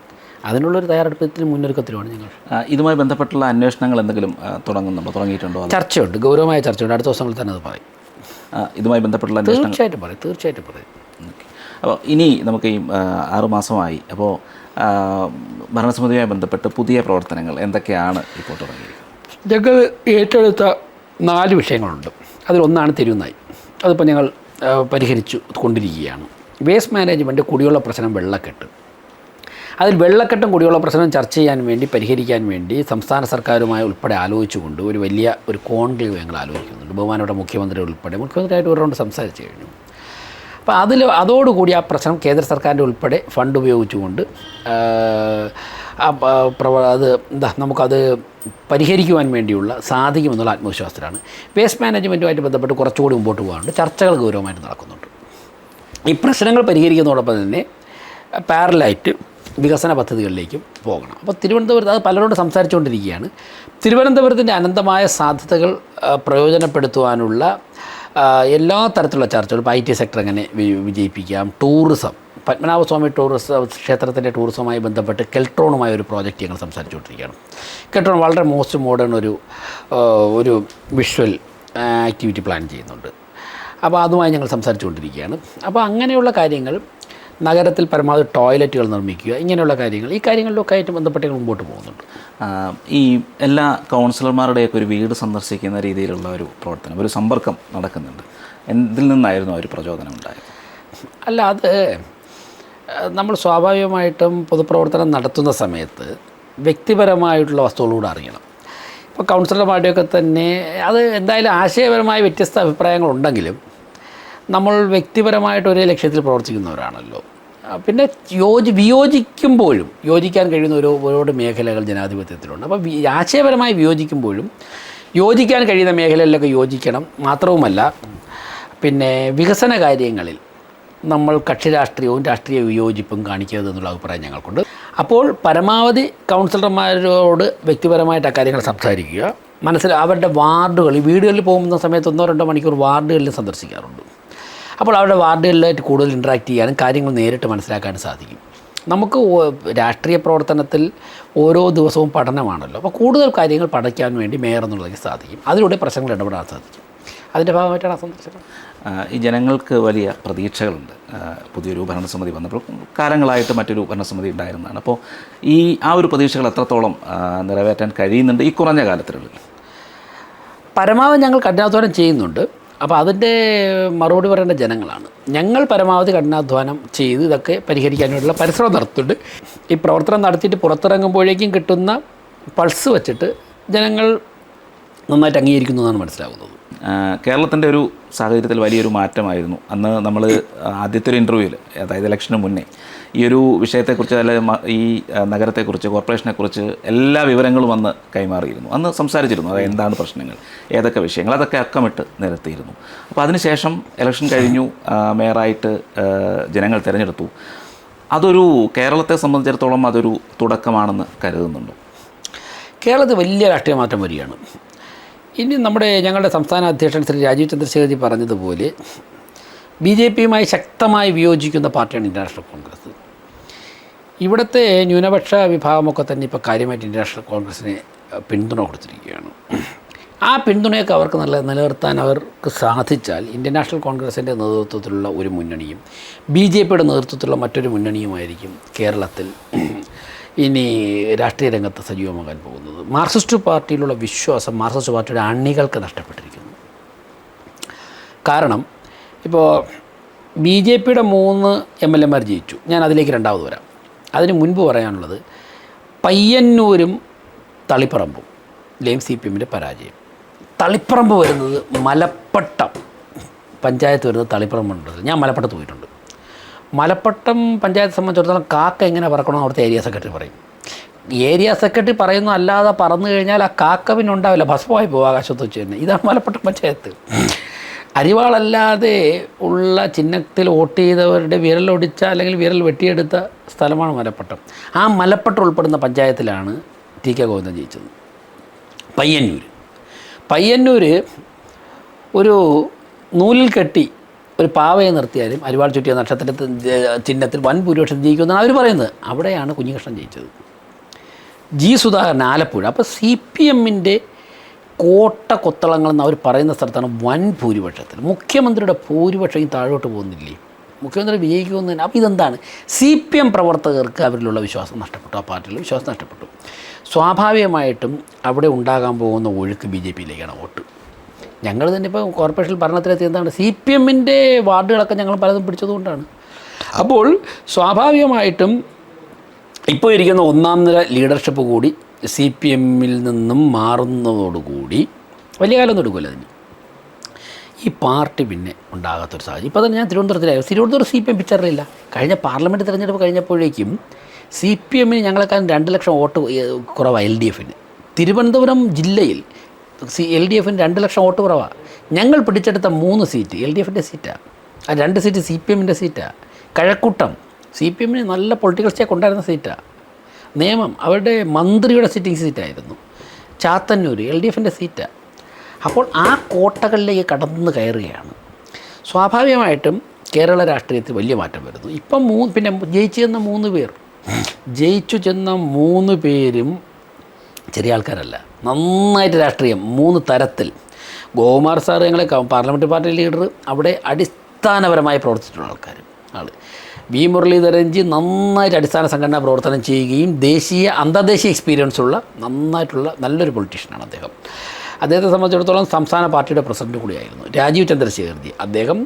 അതിനുള്ളൊരു തയ്യാറെടുപ്പത്തിന് മുന്നൊരുക്കത്തിലുമാണ് ഞങ്ങൾ. ഇതുമായി ബന്ധപ്പെട്ടുള്ള അന്വേഷണങ്ങൾ എന്തെങ്കിലും തുടങ്ങിയിട്ടുണ്ടോ? ചർച്ചയുണ്ട്, ഗൗരവമായ ചർച്ചയുണ്ട്. അടുത്ത ദിവസങ്ങളിൽ തന്നെ അത് പറയും. ഇതുമായി ബന്ധപ്പെട്ടുള്ള തീർച്ചയായിട്ടും പറയും. അപ്പോൾ ഇനി നമുക്ക് ഈ 6 മാസമായി, അപ്പോൾ ഭരണസമിതിയുമായി ബന്ധപ്പെട്ട് പുതിയ പ്രവർത്തനങ്ങൾ എന്തൊക്കെയാണ് ഇപ്പോൾ തുടങ്ങിയിരിക്കുന്നത്? ഞങ്ങൾ ഏറ്റെടുത്ത 4 വിഷയങ്ങളുണ്ട്. അതിലൊന്നാണ് തെരുവുനായി. അതിപ്പോൾ ഞങ്ങൾ പരിഹരിച്ചു കൊണ്ടിരിക്കുകയാണ്. വേസ്റ്റ് മാനേജ്മെൻറ്റ്, കുടിവെള്ള പ്രശ്നം, വെള്ളക്കെട്ട്. അതിൽ വെള്ളക്കെട്ടും കുടിവെള്ള പ്രശ്നം ചർച്ച ചെയ്യാൻ വേണ്ടി, പരിഹരിക്കാൻ വേണ്ടി സംസ്ഥാന സർക്കാരുമായി ഉൾപ്പെടെ ആലോചിച്ചുകൊണ്ട് ഒരു വലിയ കോൺക്ലേവ് ഞങ്ങൾ ആലോചിക്കുന്നുണ്ട്. ബഹുമാനപ്പെട്ട മുഖ്യമന്ത്രി ഉൾപ്പെടെ, മുഖ്യമന്ത്രിയായിട്ട് ഒരു റൗണ്ട് സംസാരിച്ച് കഴിഞ്ഞു. അപ്പോൾ അതോടുകൂടി ആ പ്രശ്നം കേന്ദ്ര സർക്കാരിൻ്റെ ഉൾപ്പെടെ ഫണ്ട് ഉപയോഗിച്ചുകൊണ്ട് നമുക്കത് പരിഹരിക്കുവാൻ വേണ്ടിയുള്ള സാധിക്കുമെന്നുള്ള ആത്മവിശ്വാസത്തിലാണ്. വേസ്റ്റ് മാനേജ്മെൻറ്റുമായിട്ട് ബന്ധപ്പെട്ട് കുറച്ചുകൂടി മുമ്പോട്ട് പോകാറുണ്ട്. ചർച്ചകൾ ഗൗരവമായിട്ട് നടക്കുന്നുണ്ട്. ഈ പ്രശ്നങ്ങൾ പരിഹരിക്കുന്നതോടൊപ്പം തന്നെ പാരലായിട്ട് വികസന പദ്ധതികളിലേക്കും പോകണം. അപ്പോൾ തിരുവനന്തപുരത്ത് അത് പലരോട് സംസാരിച്ചുകൊണ്ടിരിക്കുകയാണ്. തിരുവനന്തപുരത്തിൻ്റെ അനന്തമായ സാധ്യതകൾ പ്രയോജനപ്പെടുത്തുവാനുള്ള എല്ലാ തരത്തിലുള്ള ചർച്ചകളും, ഇപ്പോൾ IT സെക്ടർ എങ്ങനെ വിജയിപ്പിക്കാം, ടൂറിസം, പത്മനാഭസ്വാമി ക്ഷേത്രത്തിൻ്റെ ടൂറിസവുമായി ബന്ധപ്പെട്ട് കെൽട്രോണുമായ ഒരു പ്രോജക്റ്റ് ഞങ്ങൾ സംസാരിച്ചുകൊണ്ടിരിക്കുകയാണ്. കെൽട്രോൺ വളരെ മോസ്റ്റ് മോഡേൺ ഒരു വിഷ്വൽ ആക്ടിവിറ്റി പ്ലാൻ ചെയ്യുന്നുണ്ട്. അപ്പോൾ അതുമായി ഞങ്ങൾ സംസാരിച്ചുകൊണ്ടിരിക്കുകയാണ്. അപ്പോൾ അങ്ങനെയുള്ള കാര്യങ്ങൾ, നഗരത്തിൽ പരമാവധി ടോയ്ലറ്റുകൾ നിർമ്മിക്കുക, ഇങ്ങനെയുള്ള കാര്യങ്ങൾ, ഈ കാര്യങ്ങളിലൊക്കെ ആയിട്ട് ബന്ധപ്പെട്ട് മുമ്പോട്ട് പോകുന്നുണ്ട്. ഈ എല്ലാ കൗൺസിലർമാരുടെയൊക്കെ ഒരു വീട് സന്ദർശിക്കുന്ന രീതിയിലുള്ള ഒരു പ്രവർത്തനം, ഒരു സമ്പർക്കം നടക്കുന്നുണ്ട്. എന്തിൽ നിന്നായിരുന്നു ആ ഒരു പ്രചോദനം ഉണ്ടായത്? അല്ല, അത് നമ്മൾ സ്വാഭാവികമായിട്ടും പൊതുപ്രവർത്തനം നടത്തുന്ന സമയത്ത് വ്യക്തിപരമായിട്ടുള്ള വസ്തുക്കളൂടെ അറിയണം. ഇപ്പോൾ കൗൺസിലർമാരുടെയൊക്കെ തന്നെ അത് എന്തായാലും ആശയപരമായ വ്യത്യസ്ത അഭിപ്രായങ്ങളുണ്ടെങ്കിലും നമ്മൾ വ്യക്തിപരമായിട്ട് ഒരേ ലക്ഷ്യത്തിൽ പ്രവർത്തിക്കുന്നവരാണല്ലോ. പിന്നെ വിയോജിക്കുമ്പോഴും യോജിക്കാൻ കഴിയുന്ന ഒരുപാട് മേഖലകൾ ജനാധിപത്യത്തിലുണ്ട്. അപ്പോൾ ആശയപരമായി വിയോജിക്കുമ്പോഴും യോജിക്കാൻ കഴിയുന്ന മേഖലകളിലൊക്കെ യോജിക്കണം. മാത്രവുമല്ല, പിന്നെ വികസന കാര്യങ്ങളിൽ നമ്മൾ കക്ഷി രാഷ്ട്രീയവും രാഷ്ട്രീയ വിയോജിപ്പും കാണിക്കരുത് എന്നുള്ള അഭിപ്രായം ഞങ്ങൾക്കുണ്ട്. അപ്പോൾ പരമാവധി കൗൺസിലർമാരോട് വ്യക്തിപരമായിട്ട് ആ കാര്യങ്ങൾ സംസാരിക്കുക, അവരുടെ വാർഡുകൾ, വീടുകളിൽ പോകുന്ന സമയത്ത് 1-2 മണിക്കൂർ വാർഡുകളിൽ സന്ദർശിക്കാറുണ്ട്. അപ്പോൾ അവരുടെ വാർഡുകളിലായിട്ട് കൂടുതൽ ഇൻട്രാക്ട് ചെയ്യാനും കാര്യങ്ങൾ നേരിട്ട് മനസ്സിലാക്കാനും സാധിക്കും. നമുക്ക് രാഷ്ട്രീയ പ്രവർത്തനത്തിൽ ഓരോ ദിവസവും പഠനമാണല്ലോ. അപ്പോൾ കൂടുതൽ കാര്യങ്ങൾ പഠിക്കാൻ വേണ്ടി മേയർ എന്നുള്ളതിന് സാധിക്കും. അതിലൂടെ പ്രശ്നങ്ങൾ ഇടപെടാൻ സാധിക്കും. അതിൻ്റെ ഭാഗമായിട്ടാണ് ആ സന്ദർശനം. ഈ ജനങ്ങൾക്ക് വലിയ പ്രതീക്ഷകളുണ്ട്. പുതിയൊരു ഭരണസമിതി വന്നപ്പോൾ കാലങ്ങളായിട്ട് മറ്റൊരു ഭരണസമിതി ഉണ്ടായിരുന്നതാണ്. അപ്പോൾ ആ ഒരു പ്രതീക്ഷകൾ എത്രത്തോളം നിറവേറ്റാൻ കഴിയുന്നുണ്ട് ഈ കുറഞ്ഞ കാലത്തിനുള്ളിൽ? പരമാവധി ഞങ്ങൾ കഠിനാധ്വാനം ചെയ്യുന്നുണ്ട്. അപ്പോൾ അതിൻ്റെ മറുപടി പറയേണ്ട ജനങ്ങളാണ്. ഞങ്ങൾ പരമാവധി കഠിനാധ്വാനം ചെയ്ത് ഇതൊക്കെ പരിഹരിക്കാൻ വേണ്ടിയുള്ള പരിശ്രമം നടത്തുന്നുണ്ട്. ഈ പ്രവർത്തനം നടത്തിയിട്ട് പുറത്തിറങ്ങുമ്പോഴേക്കും കിട്ടുന്ന പൾസ് വെച്ചിട്ട് ജനങ്ങൾ നന്നായിട്ട് അംഗീകരിക്കുന്നു എന്നാണ് മനസ്സിലാകുന്നത്. കേരളത്തിൻ്റെ ഒരു സാഹചര്യത്തിൽ വലിയൊരു മാറ്റമായിരുന്നു അന്ന്. നമ്മൾ ആദ്യത്തെ ഒരു ഇൻ്റർവ്യൂവിൽ, അതായത് ഇലക്ഷന് മുന്നേ, ഈ ഒരു വിഷയത്തെക്കുറിച്ച്, അല്ലെങ്കിൽ ഈ നഗരത്തെക്കുറിച്ച്, കോർപ്പറേഷനെക്കുറിച്ച് എല്ലാ വിവരങ്ങളും അന്ന് കൈമാറിയിരുന്നു. അന്ന് സംസാരിച്ചിരുന്നു, അതായത് എന്താണ് പ്രശ്നങ്ങൾ, ഏതൊക്കെ വിഷയങ്ങൾ, അതൊക്കെ അക്കമിട്ട് നിരത്തിയിരുന്നു. അപ്പോൾ അതിനുശേഷം ഇലക്ഷൻ കഴിഞ്ഞു, മേയറായിട്ട് ജനങ്ങൾ തിരഞ്ഞെടുത്തു. അതൊരു കേരളത്തെ സംബന്ധിച്ചിടത്തോളം അതൊരു തുടക്കമാണെന്ന് കരുതുന്നുണ്ടോ? കേരളത്തിൽ വലിയ രാഷ്ട്രീയ മാറ്റം വരികയാണ്. ഇനി ഞങ്ങളുടെ സംസ്ഥാന അധ്യക്ഷൻ ശ്രീ രാജീവ് ചന്ദ്രശേഖർജി പറഞ്ഞതുപോലെ BJPയുമായി ശക്തമായി വിയോജിക്കുന്ന പാർട്ടിയാണ് ഇന്റർനാഷണൽ കോൺഗ്രസ്. ഇവിടുത്തെ ന്യൂനപക്ഷ വിഭാഗമൊക്കെ തന്നെ ഇപ്പോൾ കാര്യമായിട്ട് ഇന്റർനാഷണൽ കോൺഗ്രസിന് പിന്തുണ കൊടുത്തിരിക്കുകയാണ്. ആ പിന്തുണയൊക്കെ അവർക്ക് നിലനിർത്താൻ അവർക്ക് സാധിച്ചാൽ ഇന്ത്യൻ നാഷണൽ കോൺഗ്രസിൻ്റെ നേതൃത്വത്തിലുള്ള ഒരു മുന്നണിയും BJP യുടെ നേതൃത്വത്തിലുള്ള മറ്റൊരു മുന്നണിയുമായിരിക്കും കേരളത്തിൽ ഇനി രാഷ്ട്രീയ രംഗത്ത് സജീവമാകാൻ പോകുന്നത്. മാർക്സിസ്റ്റ് പാർട്ടിയിലുള്ള വിശ്വാസം മാർക്സിസ്റ്റ് പാർട്ടിയുടെ അണികൾക്ക് നഷ്ടപ്പെട്ടിരിക്കുന്നു. കാരണം ഇപ്പോൾ BJP യുടെ 3 MLA ജയിച്ചു. ഞാൻ അതിലേക്ക് രണ്ടാമത് വരാം. അതിന് മുൻപ് പറയാനുള്ളത് പയ്യന്നൂരും തളിപ്പറമ്പും CPM-ൻ്റെ പരാജയം. തളിപ്പറമ്പ് വരുന്നത് മലപ്പട്ടം പഞ്ചായത്ത് വരുന്നത് തളിപ്പറമ്പുണ്ട്. ഞാൻ മലപ്പട്ടത്ത് പോയിട്ടുണ്ട്. മലപ്പട്ടം പഞ്ചായത്ത് സംബന്ധിച്ചിടത്തോളം കാക്ക എങ്ങനെ പറക്കണമെന്ന് അവിടുത്തെ ഏരിയ സെക്രട്ടറി പറയും. ഏരിയ സെക്രട്ടറി പറയുന്നു, അല്ലാതെ പറന്നു കഴിഞ്ഞാൽ ആ കാക്ക പിന്നെ ഉണ്ടാവില്ല, ഭസ്മമായി പോകും ആകാശത്ത് വെച്ച് തന്നെ. ഇതാണ് മലപ്പട്ടം പഞ്ചായത്ത്. അരിവാളല്ലാതെ ഉള്ള ചിഹ്നത്തിൽ വോട്ട് ചെയ്തവരുടെ വിരലൊടിച്ച അല്ലെങ്കിൽ വിരൽ വെട്ടിയെടുത്ത സ്ഥലമാണ് മലപ്പട്ടം. ആ മലപ്പട്ടം ഉൾപ്പെടുന്ന പഞ്ചായത്തിലാണ് TK ഗോവിന്ദൻ ജയിച്ചത്. പയ്യന്നൂർ ഒരു നൂലിൽ കെട്ടി ഒരു പാവയെ നിർത്തിയാലും അരിവാൾ ചുറ്റിയ നക്ഷത്രത്തിൽ ചിഹ്നത്തിൽ വൻ ഭൂരിപക്ഷം ജയിക്കുമെന്നാണ് അവർ പറയുന്നത്. അവിടെയാണ് കുഞ്ഞികൃഷ്ണൻ ജയിച്ചത്. സുധാകരൻ ആലപ്പുഴ. അപ്പോൾ CPM-ൻ്റെ കോട്ട കൊത്തളങ്ങൾ എന്ന് അവർ പറയുന്ന സ്ഥലത്താണ് വൻ ഭൂരിപക്ഷത്തിൽ. മുഖ്യമന്ത്രിയുടെ ഭൂരിപക്ഷം താഴോട്ട് പോകുന്നില്ലേ, മുഖ്യമന്ത്രി വിജയിക്കുമെന്ന്. അപ്പോൾ ഇതെന്താണ്? CPM പ്രവർത്തകർക്ക് അവരിലുള്ള വിശ്വാസം നഷ്ടപ്പെട്ടു, ആ പാർട്ടിയിലുള്ള വിശ്വാസം നഷ്ടപ്പെട്ടു. സ്വാഭാവികമായിട്ടും അവിടെ ഉണ്ടാകാൻ പോകുന്ന ഒഴുക്ക് BJP-യിലേക്കാണ് വോട്ട്. ഞങ്ങൾ തന്നെ ഇപ്പോൾ കോർപ്പറേഷൻ ഭരണത്തിലെത്തി എന്താണ് CPM-ൻ്റെ വാർഡുകളൊക്കെ ഞങ്ങൾ പലതും പിടിച്ചതുകൊണ്ടാണ്. അപ്പോൾ സ്വാഭാവികമായിട്ടും ഇപ്പോൾ ഇരിക്കുന്ന ഒന്നാം നിര ലീഡർഷിപ്പ് കൂടി CPM-ൽ നിന്നും മാറുന്നതോടുകൂടി വലിയ കാലമൊന്നും എടുക്കില്ല അതിന്. ഈ പാർട്ടി പിന്നെ ഉണ്ടാകാത്തൊരു സാഹചര്യം. ഇപ്പോൾ തന്നെ ഞാൻ തിരുവനന്തപുരത്തിലായിരുന്നു. തിരുവനന്തപുരം CPM പിക്ചറിലില്ല. കഴിഞ്ഞ പാർലമെൻറ്റ് തിരഞ്ഞെടുപ്പ് കഴിഞ്ഞപ്പോഴേക്കും CPM-ന് ഞങ്ങളെക്കാളും 2 ലക്ഷം വോട്ട് കുറവാണ് LDF-ന്. തിരുവനന്തപുരം ജില്ലയിൽ LDF-ന് 2 ലക്ഷം വോട്ട് കുറവാണ്. ഞങ്ങൾ പിടിച്ചെടുത്ത 3 സീറ്റ് LDF-ൻ്റെ സീറ്റാണ്. ആ 2 സീറ്റ് CPM-ൻ്റെ സീറ്റാണ്. കഴക്കൂട്ടം CPM-ന് നല്ല പൊളിറ്റിക്കൽ സ്റ്റേക്ക് ഉണ്ടായിരുന്ന സീറ്റാണ്. നേമം അവരുടെ മന്ത്രിയുടെ സിറ്റിംഗ് സീറ്റായിരുന്നു. ചാത്തന്നൂർ LDF-ൻ്റെ സീറ്റാണ്. അപ്പോൾ ആ കോട്ടകളിലേക്ക് കടന്നു കയറുകയാണ്. സ്വാഭാവികമായിട്ടും കേരള രാഷ്ട്രീയത്തിൽ വലിയ മാറ്റം വരുന്നു. ഇപ്പം പിന്നെ ജയിച്ചു ചെന്ന 3 പേരും ചെറിയ ആൾക്കാരല്ല, നന്നായിട്ട് രാഷ്ട്രീയം 3 തരത്തിൽ. ഗോകുമാർ സാർ ഞങ്ങളെ പാർലമെൻറ്റ് പാർട്ടി ലീഡർ, അവിടെ അടിസ്ഥാനപരമായി പ്രവർത്തിച്ചിട്ടുള്ള ആൾ. വി മുരളീധരൻജി നന്നായിട്ട് അടിസ്ഥാന സംഘടനാ പ്രവർത്തനം ചെയ്യുകയും അന്തർദേശീയ എക്സ്പീരിയൻസ് ഉള്ള നന്നായിട്ടുള്ള നല്ലൊരു പൊളിറ്റീഷ്യനാണ് അദ്ദേഹം. അദ്ദേഹത്തെ സംബന്ധിച്ചിടത്തോളം സംസ്ഥാന പാർട്ടിയുടെ പ്രസിഡന്റ് കൂടിയായിരുന്നു. രാജീവ് ചന്ദ്രശേഖർജി, അദ്ദേഹം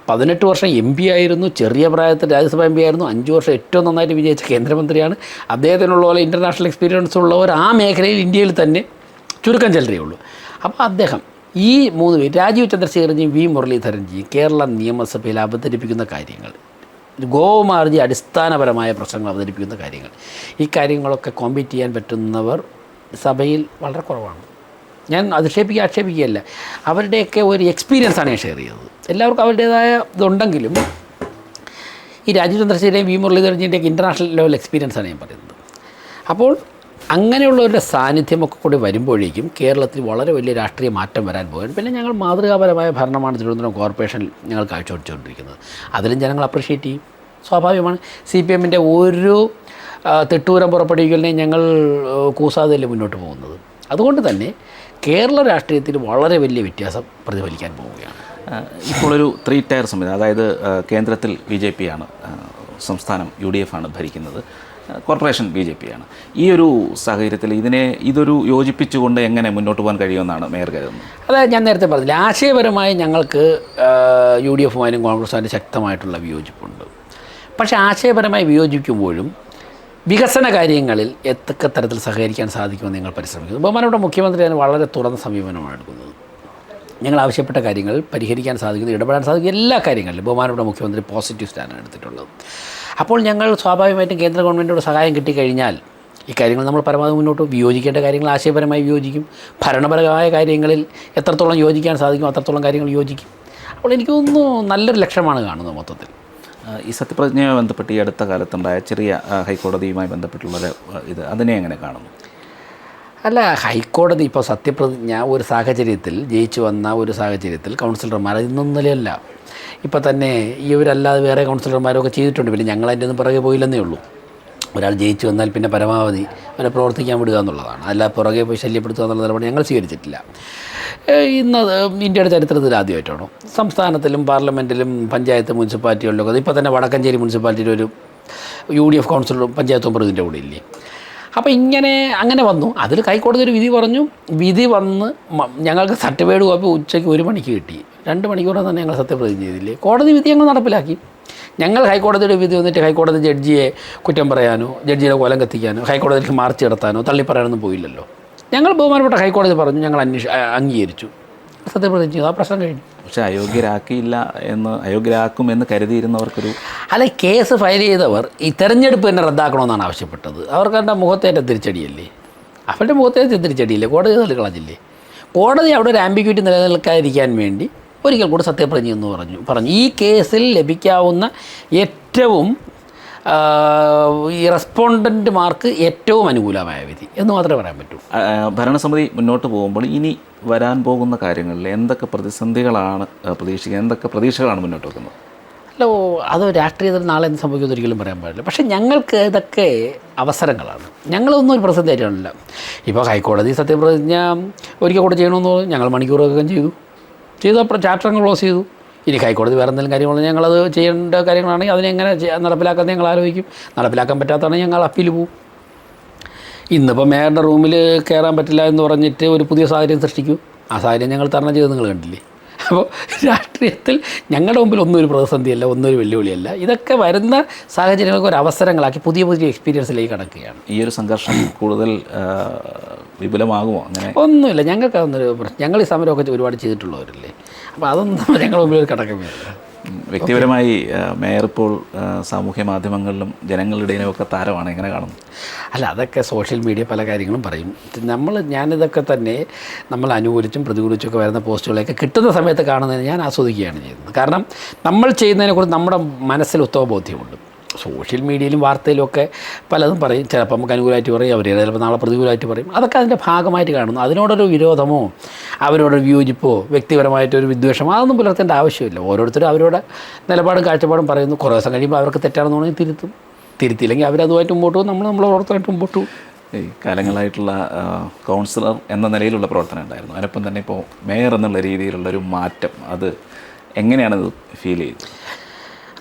18 വർഷം MP ആയിരുന്നു. ചെറിയ പ്രായത്തിൽ രാജ്യസഭ MP ആയിരുന്നു. 5 വർഷം ഏറ്റവും നന്നായിട്ട് വിജയിച്ച കേന്ദ്രമന്ത്രിയാണ്. അദ്ദേഹത്തിനുള്ള പോലെ ഇൻ്റർനാഷണൽ എക്സ്പീരിയൻസ് ഉള്ളവർ ആ മേഖലയിൽ ഇന്ത്യയിൽ തന്നെ ചുരുക്കം ചിലരേ ഉള്ളൂ. അപ്പോൾ അദ്ദേഹം ഈ 3 പേര് രാജീവ് ചന്ദ്രശേഖർജിയും വി മുരളീധരൻജിയും കേരള നിയമസഭയിൽ അവതരിപ്പിക്കുന്ന കാര്യങ്ങൾ, ഗോകുമാർജി അടിസ്ഥാനപരമായ പ്രശ്നങ്ങൾ അവതരിപ്പിക്കുന്ന കാര്യങ്ങൾ, ഈ കാര്യങ്ങളൊക്കെ കോമ്പീറ്റ് ചെയ്യാൻ പറ്റുന്നവർ സഭയിൽ വളരെ കുറവാണ്. ഞാൻ ആക്ഷേപിക്കുകയല്ല, അവരുടെയൊക്കെ ഒരു എക്സ്പീരിയൻസാണ് ഞാൻ ഷെയർ ചെയ്തത്. എല്ലാവർക്കും അവരുടേതായ ഇതുണ്ടെങ്കിലും ഈ രാജീവ് ചന്ദ്രശേഖരൻ്റെയും വി മുരളീധരൻ്റെയൊക്കെ ഇൻ്റർനാഷണൽ ലെവൽ എക്സ്പീരിയൻസാണ് ഞാൻ പറയുന്നത്. അപ്പോൾ അങ്ങനെയുള്ളവരുടെ സാന്നിധ്യമൊക്കെ കൂടി വരുമ്പോഴേക്കും കേരളത്തിൽ വളരെ വലിയ രാഷ്ട്രീയ മാറ്റം വരാൻ പോകുകയാണ്. പിന്നെ ഞങ്ങൾ മാതൃകാപരമായ ഭരണമാണ് തിരുവനന്തപുരം കോർപ്പറേഷനിൽ ഞങ്ങൾ കാഴ്ചവെച്ചുകൊണ്ടിരിക്കുന്നത്. അതിലും ജനങ്ങൾ അപ്രിഷ്യേറ്റ് ചെയ്യും. സ്വാഭാവികമാണ്. CPM-ൻ്റെ ഒരു തെട്ടൂരം പുറപ്പെടുവിക്കലിനെ ഞങ്ങൾ കൂസാതല്ലേ മുന്നോട്ട് പോകുന്നത്. അതുകൊണ്ട് തന്നെ കേരള രാഷ്ട്രീയത്തിൽ വളരെ വലിയ വ്യത്യാസം പ്രതിഫലിക്കാൻ പോവുകയാണ്. ഇപ്പോൾ ഒരു 3 ടയർ സംവിധാനം, അതായത് കേന്ദ്രത്തിൽ BJP-യാണ്, സംസ്ഥാനം UDF-ആണ് ഭരിക്കുന്നത്, കോർപ്പറേഷൻ BJP-യാണ്. ഈ ഒരു സാഹചര്യത്തിൽ ഇതൊരു യോജിപ്പിച്ചുകൊണ്ട് എങ്ങനെ മുന്നോട്ട് പോകാൻ കഴിയുമെന്നാണ് മേയർ കരുതുന്നത്? അതായത് ഞാൻ നേരത്തെ പറഞ്ഞില്ല, ആശയപരമായി ഞങ്ങൾക്ക് UDF-ഉമായും കോൺഗ്രസുമായും ശക്തമായിട്ടുള്ള വിയോജിപ്പുണ്ട്. പക്ഷേ ആശയപരമായി വിയോജിക്കുമ്പോഴും വികസന കാര്യങ്ങളിൽ എത്തൊക്കെ തരത്തിൽ സഹകരിക്കാൻ സാധിക്കുമെന്ന് ഞങ്ങൾ പരിശ്രമിക്കുന്നു. ബഹുമാനപ്പെട്ട മുഖ്യമന്ത്രി അതിന് വളരെ തുറന്ന സമീപനമാണ് എടുക്കുന്നത്. ഞങ്ങൾ ആവശ്യപ്പെട്ട കാര്യങ്ങൾ പരിഹരിക്കാൻ സാധിക്കുന്നു, ഇടപെടാൻ സാധിക്കും. എല്ലാ കാര്യങ്ങളിലും ബഹുമാനപ്പെട്ട മുഖ്യമന്ത്രി പോസിറ്റീവ് സ്റ്റാൻഡാണ് എടുത്തിട്ടുള്ളത്. അപ്പോൾ ഞങ്ങൾ സ്വാഭാവികമായിട്ടും കേന്ദ്ര ഗവൺമെൻറ്റിനോട് സഹായം കിട്ടിക്കഴിഞ്ഞാൽ ഈ കാര്യങ്ങൾ നമ്മൾ പരമാവധി മുന്നോട്ട് വിയോജിക്കേണ്ട കാര്യങ്ങൾ ആശയപരമായി വിയോജിക്കും. ഭരണപരമായ കാര്യങ്ങളിൽ എത്രത്തോളം യോജിക്കാൻ സാധിക്കും അത്രത്തോളം കാര്യങ്ങൾ യോജിക്കും. അപ്പോൾ എനിക്ക് തോന്നുന്നു നല്ലൊരു ലക്ഷ്യമാണ് കാണുന്നത് മൊത്തത്തിൽ. ഈ സത്യപ്രതിജ്ഞയുമായി ബന്ധപ്പെട്ട് ഈ അടുത്ത കാലത്തുണ്ടായ ചെറിയ ഹൈക്കോടതിയുമായി ബന്ധപ്പെട്ടുള്ള അതിനെ എങ്ങനെ കാണുന്നു? അല്ല, ഹൈക്കോടതി ഇപ്പോൾ സത്യപ്രതിജ്ഞ ഒരു സാഹചര്യത്തിൽ ജയിച്ചു വന്ന ഒരു സാഹചര്യത്തിൽ കൗൺസിലർമാർ ഇന്നൊന്നിലല്ല, ഇപ്പോൾ തന്നെ ഇവരല്ലാതെ വേറെ കൗൺസിലർമാരൊക്കെ ചെയ്തിട്ടുണ്ട്. പിന്നെ ഞങ്ങളതിൻ്റെ ഒന്നും പുറകെ പോയില്ലെന്നേ ഉള്ളൂ. ഒരാൾ ജയിച്ചു വന്നാൽ പിന്നെ പരമാവധി അവരെ പ്രവർത്തിക്കാൻ വിടുക എന്നുള്ളതാണ്. അല്ല പുറകെ പോയി ശല്യപ്പെടുത്തുക എന്നുള്ള നിലപാട് ഞങ്ങൾ സ്വീകരിച്ചിട്ടില്ല. ഇന്ന് ഇന്ത്യയുടെ ചരിത്രത്തിൽ ആദ്യമായിട്ടാണോ സംസ്ഥാനത്തിലും പാർലമെൻറ്റിലും പഞ്ചായത്ത് മുനിസിപ്പാലിറ്റികളിലൊക്കെ ഇപ്പോൾ തന്നെ വടക്കഞ്ചേരി മുനിസിപ്പാലിറ്റിയിൽ ഒരു UDF കൗൺസിലറും പഞ്ചായത്ത് മെമ്പറും ഇതിൻ്റെ കൂടെ ഇല്ലേ. അപ്പോൾ അങ്ങനെ വന്നു. അതിൽ ഹൈക്കോടതി ഒരു വിധി പറഞ്ഞു. വിധി വന്ന് ഞങ്ങൾക്ക് സർട്ടിഫൈഡ് കോപ്പി ഉച്ചയ്ക്ക് 1 മണിക്ക് കിട്ടി. 2 മണിക്കൂറിൽ തന്നെ ഞങ്ങൾ സത്യപ്രതിജ്ഞ ചെയ്തില്ലേ. കോടതി വിധി ഞങ്ങൾ നടപ്പിലാക്കി. ഞങ്ങൾ ഹൈക്കോടതിയുടെ വിധി വന്നിട്ട് ഹൈക്കോടതി ജഡ്ജിയെ കുറ്റം പറയാനോ ജഡ്ജിയുടെ കൊലം കത്തിക്കാനോ ഹൈക്കോടതിയിലേക്ക് മാർച്ച് നടത്താനോ തള്ളിപ്പറയാനൊന്നും പോയില്ലല്ലോ. ഞങ്ങൾ ബഹുമാനപ്പെട്ട ഹൈക്കോടതി പറഞ്ഞു, ഞങ്ങൾ അംഗീകരിച്ചു, സത്യപ്രതിജ്ഞ ചെയ്തു, ആ പ്രശ്നം കഴിഞ്ഞു. പക്ഷേ അയോഗ്യരാക്കുമെന്ന് കരുതിയിരുന്നവർക്കൊരു അല്ല, കേസ് ഫയൽ ചെയ്തവർ ഈ തെരഞ്ഞെടുപ്പ് തന്നെ റദ്ദാക്കണമെന്നാണ് ആവശ്യപ്പെട്ടത്. അവർക്ക് എൻ്റെ മുഖത്തേറ്റ തിരിച്ചടിയല്ലേ, അവരുടെ മുഖത്തേറ്റ തിരിച്ചടിയില്ലേ, കോടതി തള്ളിക്കളഞ്ഞില്ലേ. കോടതി അവിടെ ഒരു ആംബിഗ്യൂറ്റി നിലനിൽക്കാതിരിക്കാൻ വേണ്ടി ഒരിക്കൽ കൂടി സത്യപ്രതിജ്ഞ എന്ന് പറഞ്ഞു. ഈ കേസിൽ ലഭിക്കാവുന്ന ഏറ്റവും ഈ റെസ്പോണ്ടൻറ്റുമാർക്ക് ഏറ്റവും അനുകൂലമായ വിധി എന്ന് മാത്രമേ പറയാൻ പറ്റൂ. ഭരണസമിതി മുന്നോട്ട് പോകുമ്പോൾ ഇനി വരാൻ പോകുന്ന കാര്യങ്ങളിൽ എന്തൊക്കെ പ്രതിസന്ധികളാണ് പ്രതീക്ഷിക്കുന്നത്, എന്തൊക്കെ പ്രതീക്ഷകളാണ് മുന്നോട്ട് വെക്കുന്നത്? അല്ല, അത് രാഷ്ട്രീയത്തിൽ നാളെ എന്ത് സംഭവിക്കുമെന്ന് ഒരിക്കലും പറയാൻ പാടില്ല. പക്ഷേ ഞങ്ങൾക്ക് ഇതൊക്കെ അവസരങ്ങളാണ്. ഞങ്ങളൊന്നും ഒരു പ്രതിസന്ധിയായിട്ടല്ല. ഇപ്പോൾ ഹൈക്കോടതി സത്യപ്രതിജ്ഞ ഒരിക്കൽ കൂടെ ചെയ്യണമെന്ന് ഞങ്ങൾ മണിക്കൂറൊക്കെ ചെയ്തപ്പോൾ ചാപ്റ്റർ ക്ലോസ് ചെയ്തു. ഇനി ഹൈക്കോടതി വേറെ എന്തെങ്കിലും കാര്യങ്ങളുണ്ടെങ്കിൽ ഞങ്ങളത് ചെയ്യേണ്ട കാര്യങ്ങളാണെങ്കിൽ അതിനെങ്ങനെ നടപ്പിലാക്കാമെന്ന് ഞങ്ങൾ ആലോചിക്കും. നടപ്പിലാക്കാൻ പറ്റാത്തതാണെങ്കിൽ ഞങ്ങൾ അപ്പീൽ പോവും. ഇന്നിപ്പോൾ മേയറുടെ റൂമിൽ കയറാൻ പറ്റില്ല എന്ന് പറഞ്ഞിട്ട് ഒരു പുതിയ സാഹചര്യം സൃഷ്ടിക്കും. ആ സാഹചര്യം ഞങ്ങൾ തരണം ചെയ്ത് നിങ്ങൾ കണ്ടില്ലേ. അപ്പോൾ രാഷ്ട്രീയത്തിൽ ഞങ്ങളുടെ മുമ്പിൽ ഒന്നും ഒരു പ്രതിസന്ധിയല്ല, ഒന്നും ഒരു വെല്ലുവിളിയല്ല. ഇതൊക്കെ വരുന്ന സാഹചര്യങ്ങൾക്ക് ഒരു അവസരങ്ങളാക്കി പുതിയ എക്സ്പീരിയൻസിലേക്ക് കടക്കുകയാണ്. ഈ ഒരു സംഘർഷം കൂടുതൽ വിപുലമാകുമോ? അങ്ങനെ ഒന്നുമില്ല, ഞങ്ങൾക്ക് അതൊന്നൊരു പ്രശ്നം. ഞങ്ങൾ ഈ സമരമൊക്കെ ഒരുപാട് ചെയ്തിട്ടുള്ളവരല്ലേ. അപ്പോൾ അതൊന്നും ഞങ്ങളുടെ മുമ്പിൽ ഒരു കടക്കമല്ല. വ്യക്തിപരമായി മേയർ ഇപ്പോൾ സാമൂഹ്യ മാധ്യമങ്ങളിലും ജനങ്ങളുടെ ഇടയിലുമൊക്കെ താരമാണ്, എങ്ങനെ കാണുന്നു? അല്ല, അതൊക്കെ സോഷ്യൽ മീഡിയ പല കാര്യങ്ങളും പറയും. ഞാനിതൊക്കെ തന്നെ നമ്മൾ അനുകൂലിച്ചും പ്രതികൂലിച്ചുമൊക്കെ വരുന്ന പോസ്റ്റുകളൊക്കെ കിട്ടുന്ന സമയത്ത് കാണുന്നതിന് ഞാൻ ആസ്വദിക്കുകയാണ് ചെയ്യുന്നത്. കാരണം നമ്മൾ ചെയ്യുന്നതിനെക്കുറിച്ച് നമ്മുടെ മനസ്സിൽ ഉത്തമ ബോധ്യമുണ്ട്. സോഷ്യൽ മീഡിയയിലും വാർത്തയിലും ഒക്കെ പലതും പറയും. ചിലപ്പോൾ നമുക്ക് അനുകൂലമായിട്ട് പറയും, അവർ ചിലപ്പോൾ നാളെ പ്രതികൂലമായിട്ട് പറയും. അതൊക്കെ അതിൻ്റെ ഭാഗമായിട്ട് കാണുന്നു. അതിനോടൊരു വിരോധമോ അവരോടൊരു വിയോജിപ്പോ വ്യക്തിപരമായിട്ടൊരു വിദ്വേഷമോ അതൊന്നും പുലർത്തേണ്ട ആവശ്യമില്ല. ഓരോരുത്തരും അവരുടെ നിലപാടും കാഴ്ചപ്പാടും പറയുന്നു. കുറേ ദിവസം കഴിയുമ്പോൾ അവർക്ക് തെറ്റാണെന്ന് പറഞ്ഞാൽ തിരുത്തിയില്ലെങ്കിൽ അവരതുമായിട്ട് മുമ്പോട്ട് പോകും, നമ്മൾ ഓരോരുത്തരായിട്ട് മുമ്പോട്ട് പോകും. ഈ കാലങ്ങളായിട്ടുള്ള കൗൺസിലർ എന്ന നിലയിലുള്ള പ്രവർത്തനം ഉണ്ടായിരുന്നു. അതിനൊപ്പം തന്നെ ഇപ്പോൾ മേയർ എന്നുള്ള രീതിയിലുള്ളൊരു മാറ്റം, അത് എങ്ങനെയാണ് ഫീൽ ചെയ്തത്?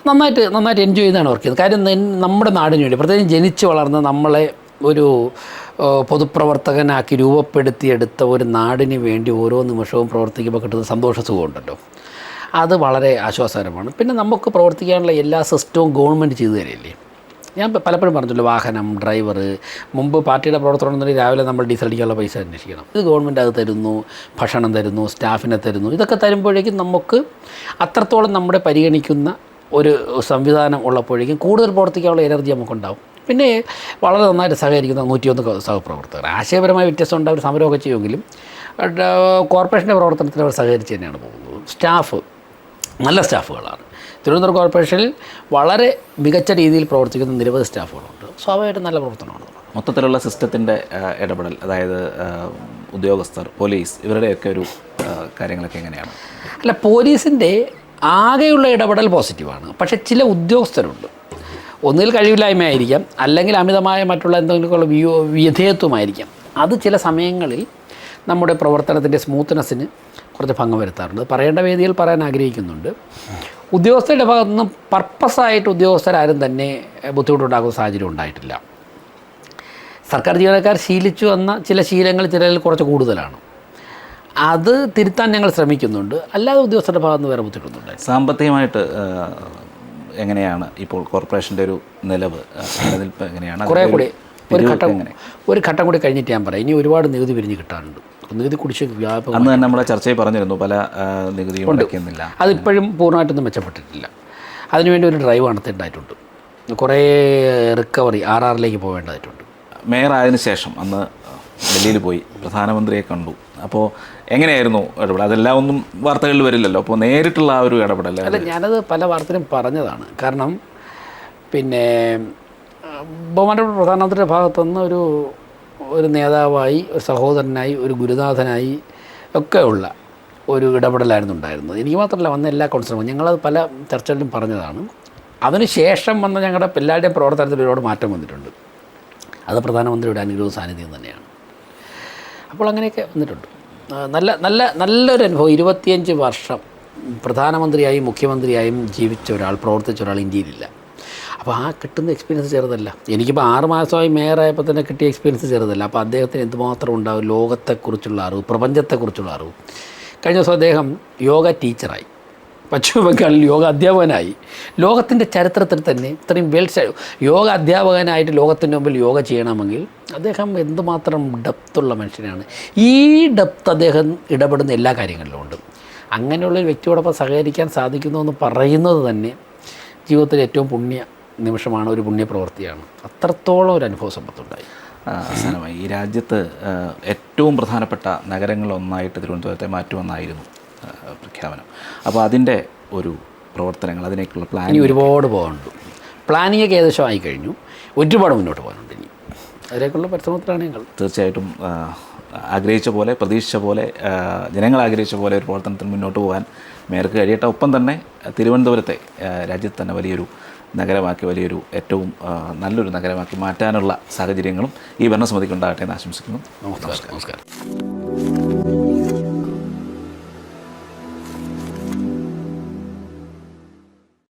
നന്നായിട്ട് എൻജോയ് ചെയ്താണ് വർക്ക് ചെയ്യുന്നത്. കാര്യം നമ്മുടെ നാടിന് വേണ്ടി, പ്രത്യേകിച്ച് ജനിച്ച് വളർന്ന് നമ്മളെ ഒരു പൊതുപ്രവർത്തകനാക്കി രൂപപ്പെടുത്തിയെടുത്ത ഒരു നാടിന് വേണ്ടി ഓരോ നിമിഷവും പ്രവർത്തിക്കുമ്പോൾ കിട്ടുന്ന സന്തോഷസുഖമുണ്ടല്ലോ, അത് വളരെ ആശ്വാസകരമാണ്. പിന്നെ നമുക്ക് പ്രവർത്തിക്കാനുള്ള എല്ലാ സിസ്റ്റവും ഗവൺമെൻറ് ചെയ്തു തരില്ലേ. ഞാൻ പലപ്പോഴും പറഞ്ഞല്ലോ, വാഹനം, ഡ്രൈവർ, മുമ്പ് പാർട്ടിയുടെ പ്രവർത്തനം എന്നുണ്ടെങ്കിൽ രാവിലെ നമ്മൾ ഡീസൽ അടിക്കാനുള്ള പൈസ അന്വേഷിക്കണം. ഇത് ഗവൺമെൻറ് അത് തരുന്നു, ഭക്ഷണം തരുന്നു, സ്റ്റാഫിനെ തരുന്നു. ഇതൊക്കെ തരുമ്പോഴേക്കും നമുക്ക് അത്രത്തോളം നമ്മുടെ പരിഗണിക്കുന്ന ഒരു സംവിധാനം ഉള്ളപ്പോഴേക്കും കൂടുതൽ പ്രവർത്തിക്കാനുള്ള എനർജി നമുക്കുണ്ടാവും. പിന്നെ വളരെ നന്നായിട്ട് സഹകരിക്കുന്ന 101 സഹപ്രവർത്തകർ. ആശയപരമായ വ്യത്യാസം ഉണ്ട്, അവർ സമരമൊക്കെ ചെയ്യുമെങ്കിലും കോർപ്പറേഷൻ്റെ പ്രവർത്തനത്തിൽ അവർ സഹകരിച്ച് തന്നെയാണ് പോകുന്നത്. സ്റ്റാഫ് നല്ല സ്റ്റാഫുകളാണ്. തിരുവനന്തപുരം കോർപ്പറേഷനിൽ വളരെ മികച്ച രീതിയിൽ പ്രവർത്തിക്കുന്ന നിരവധി സ്റ്റാഫുകളുണ്ട്. സ്വാഭാവികമായിട്ടും നല്ല പ്രവർത്തനമാണ്. മൊത്തത്തിലുള്ള സിസ്റ്റത്തിൻ്റെ ഇടപെടൽ, അതായത് ഉദ്യോഗസ്ഥർ, പോലീസ്, ഇവരുടെയൊക്കെ ഒരു കാര്യങ്ങളൊക്കെ എങ്ങനെയാണ്? അല്ല, പോലീസിൻ്റെ ആകെയുള്ള ഇടപെടൽ പോസിറ്റീവാണ്. പക്ഷേ ചില ഉദ്യോഗസ്ഥരുണ്ട്, ഒന്നുകിൽ കഴിവില്ലായ്മയായിരിക്കാം, അല്ലെങ്കിൽ അമിതമായ മറ്റുള്ള എന്തെങ്കിലുമൊക്കെയുള്ള വിധേയത്വമായിരിക്കാം. അത് ചില സമയങ്ങളിൽ നമ്മുടെ പ്രവർത്തനത്തിൻ്റെ സ്മൂത്ത്നെസ്സിന് കുറച്ച് ഭംഗം വരുത്താറുണ്ട്. പറയേണ്ട വേദിയിൽ പറയാൻ ആഗ്രഹിക്കുന്നുണ്ട്. ഉദ്യോഗസ്ഥരുടെ ഭാഗത്തുനിന്ന് പർപ്പസായിട്ട് ഉദ്യോഗസ്ഥരാരും തന്നെ ബുദ്ധിമുട്ടുണ്ടാക്കുന്ന സാഹചര്യം ഉണ്ടായിട്ടില്ല. സർക്കാർ ജീവനക്കാർ ശീലിച്ചു വന്ന ചില ശീലങ്ങൾ ചിലരിൽ കുറച്ച് കൂടുതലാണ്. അത് തിരുത്താൻ ഞങ്ങൾ ശ്രമിക്കുന്നുണ്ട്. അല്ലാതെ ഉദ്യോഗസ്ഥരുടെ ഭാഗത്ത് നിന്ന് വേറെ ബുദ്ധിമുട്ടൊന്നുണ്ട്. സാമ്പത്തികമായിട്ട് എങ്ങനെയാണ് ഇപ്പോൾ കോർപ്പറേഷൻ്റെ ഒരു നിലനിൽപ്പ് എങ്ങനെയാണ്? കുറേ കൂടി ഒരു ഘട്ടം കൂടി കഴിഞ്ഞിട്ട് ഞാൻ പറയാം. ഇനി ഒരുപാട് നികുതി പിരിഞ്ഞ് കിട്ടാനുണ്ട്. നികുതി കുടിശ്ശിക വ്യാപകം അന്ന് തന്നെ നമ്മുടെ ചർച്ചയിൽ പറഞ്ഞിരുന്നു, പല നികുതിയും അടയ്ക്കുന്നില്ല. അതിപ്പോഴും പൂർണ്ണമായിട്ടൊന്നും മെച്ചപ്പെട്ടിട്ടില്ല. അതിനുവേണ്ടി ഒരു ഡ്രൈവ് നടത്തേണ്ടതായിട്ടുണ്ട്. കുറേ റിക്കവറി RRലേക്ക് പോകേണ്ടതായിട്ടുണ്ട്. മേയർ ആയതിനു ശേഷം അന്ന് ഡൽഹിയിൽ പോയി പ്രധാനമന്ത്രിയെ കണ്ടു. അപ്പോൾ എങ്ങനെയായിരുന്നു ഇടപെടൽ? അതെല്ലാം ഒന്നും വാർത്തകളിൽ വരില്ലല്ലോ. അപ്പോൾ നേരിട്ടുള്ള ആ ഒരു ഇടപെടൽ? അല്ല, ഞാനത് പല വാർത്തയിലും പറഞ്ഞതാണ്. കാരണം പിന്നെ ബഹുമാനപ്പെട്ട പ്രധാനമന്ത്രിയുടെ ഭാഗത്തുനിന്ന് ഒരു നേതാവായി, ഒരു സഹോദരനായി, ഒരു ഗുരുനാഥനായി ഒക്കെ ഉള്ള ഒരു ഇടപെടലായിരുന്നു ഉണ്ടായിരുന്നത്. എനിക്ക് മാത്രമല്ല, വന്ന എല്ലാ കൗൺസിലർമാരും ഞങ്ങളത് പല ചർച്ചകളിലും പറഞ്ഞതാണ്. അതിനുശേഷം വന്ന ഞങ്ങളുടെ എല്ലാവരുടെയും പ്രവർത്തനത്തിൽ ഒരുപാട് മാറ്റം വന്നിട്ടുണ്ട്. അത് പ്രധാനമന്ത്രിയുടെ അനുഗ്രഹവും സാന്നിധ്യം തന്നെയാണ്. അപ്പോൾ അങ്ങനെയൊക്കെ വന്നിട്ടുണ്ട്. നല്ലൊരു അനുഭവം. 25 വർഷം പ്രധാനമന്ത്രിയായും മുഖ്യമന്ത്രിയായും ജീവിച്ച ഒരാൾ, പ്രവർത്തിച്ച ഒരാൾ ഇന്ത്യയിലില്ല. അപ്പോൾ ആ കിട്ടുന്ന എക്സ്പീരിയൻസ് ചെറുതല്ല. എനിക്കിപ്പോൾ 6 മാസമായി മേയറായപ്പോൾ തന്നെ കിട്ടിയ എക്സ്പീരിയൻസ് ചെറുതല്ല. അപ്പോൾ അദ്ദേഹത്തിന് എന്തുമാത്രം ഉണ്ടാവും ലോകത്തെക്കുറിച്ചുള്ള അറിവ്, പ്രപഞ്ചത്തെക്കുറിച്ചുള്ള അറിവ്. കഴിഞ്ഞ ദിവസം അദ്ദേഹം യോഗ ടീച്ചറായി, പശ്ചിമ ബംഗാളിൽ യോഗ അധ്യാപകനായി. ലോകത്തിൻ്റെ ചരിത്രത്തിൽ തന്നെ ഇത്രയും യോഗ അധ്യാപകനായിട്ട് ലോകത്തിൻ്റെ മുമ്പിൽ യോഗ ചെയ്യണമെങ്കിൽ അദ്ദേഹം എന്തുമാത്രം ഡെപ്തുള്ള മനുഷ്യനാണ്. ഈ ഡെപ്ത് അദ്ദേഹം ഇടപെടുന്ന എല്ലാ കാര്യങ്ങളിലും ഉണ്ട്. അങ്ങനെയുള്ളൊരു വ്യക്തിയോടൊപ്പം സഹകരിക്കാൻ സാധിക്കുന്നു എന്ന് പറയുന്നത് തന്നെ ജീവിതത്തിലെ ഏറ്റവും പുണ്യ നിമിഷമാണ്, ഒരു പുണ്യപ്രവൃത്തിയാണ്. അത്രത്തോളം ഒരു അനുഭവ സമ്പത്തുണ്ടായി. അവസാനമായി ഈ രാജ്യത്ത് ഏറ്റവും പ്രധാനപ്പെട്ട നഗരങ്ങളൊന്നായിട്ട് തിരുവനന്തപുരത്തെ മാറ്റുമെന്നായിരുന്നു പ്രഖ്യാപനം. അപ്പോൾ അതിൻ്റെ ഒരു പ്രവർത്തനങ്ങൾ, അതിനേക്കുള്ള ഇനി പ്ലാനിങ് ഒരുപാട് പോകാനുണ്ട്. പ്ലാനിങ്ങൊക്കെ ഏകദേശം ആയിക്കഴിഞ്ഞു, ഒരുപാട് മുന്നോട്ട് പോകാനുണ്ട്. ഇനി അതിലേക്കുള്ള പരിശ്രമത്തിലാണ് ഞങ്ങൾ. തീർച്ചയായിട്ടും ആഗ്രഹിച്ച പോലെ, പ്രതീക്ഷിച്ച പോലെ, ജനങ്ങൾ ആഗ്രഹിച്ച പോലെ ഒരു പ്രവർത്തനത്തിൽ മുന്നോട്ട് പോകാൻ മേയർക്ക് കഴിയട്ടെ. ഒപ്പം തന്നെ തിരുവനന്തപുരത്തെ രാജ്യത്ത് തന്നെ വലിയൊരു നഗരമാക്കി, വലിയൊരു ഏറ്റവും നല്ലൊരു നഗരമാക്കി മാറ്റാനുള്ള സാഹചര്യങ്ങളും ഈ ഭരണസമിതിക്ക് ഉണ്ടാകട്ടെ എന്ന് ആശംസിക്കുന്നു. നമസ്കാരം.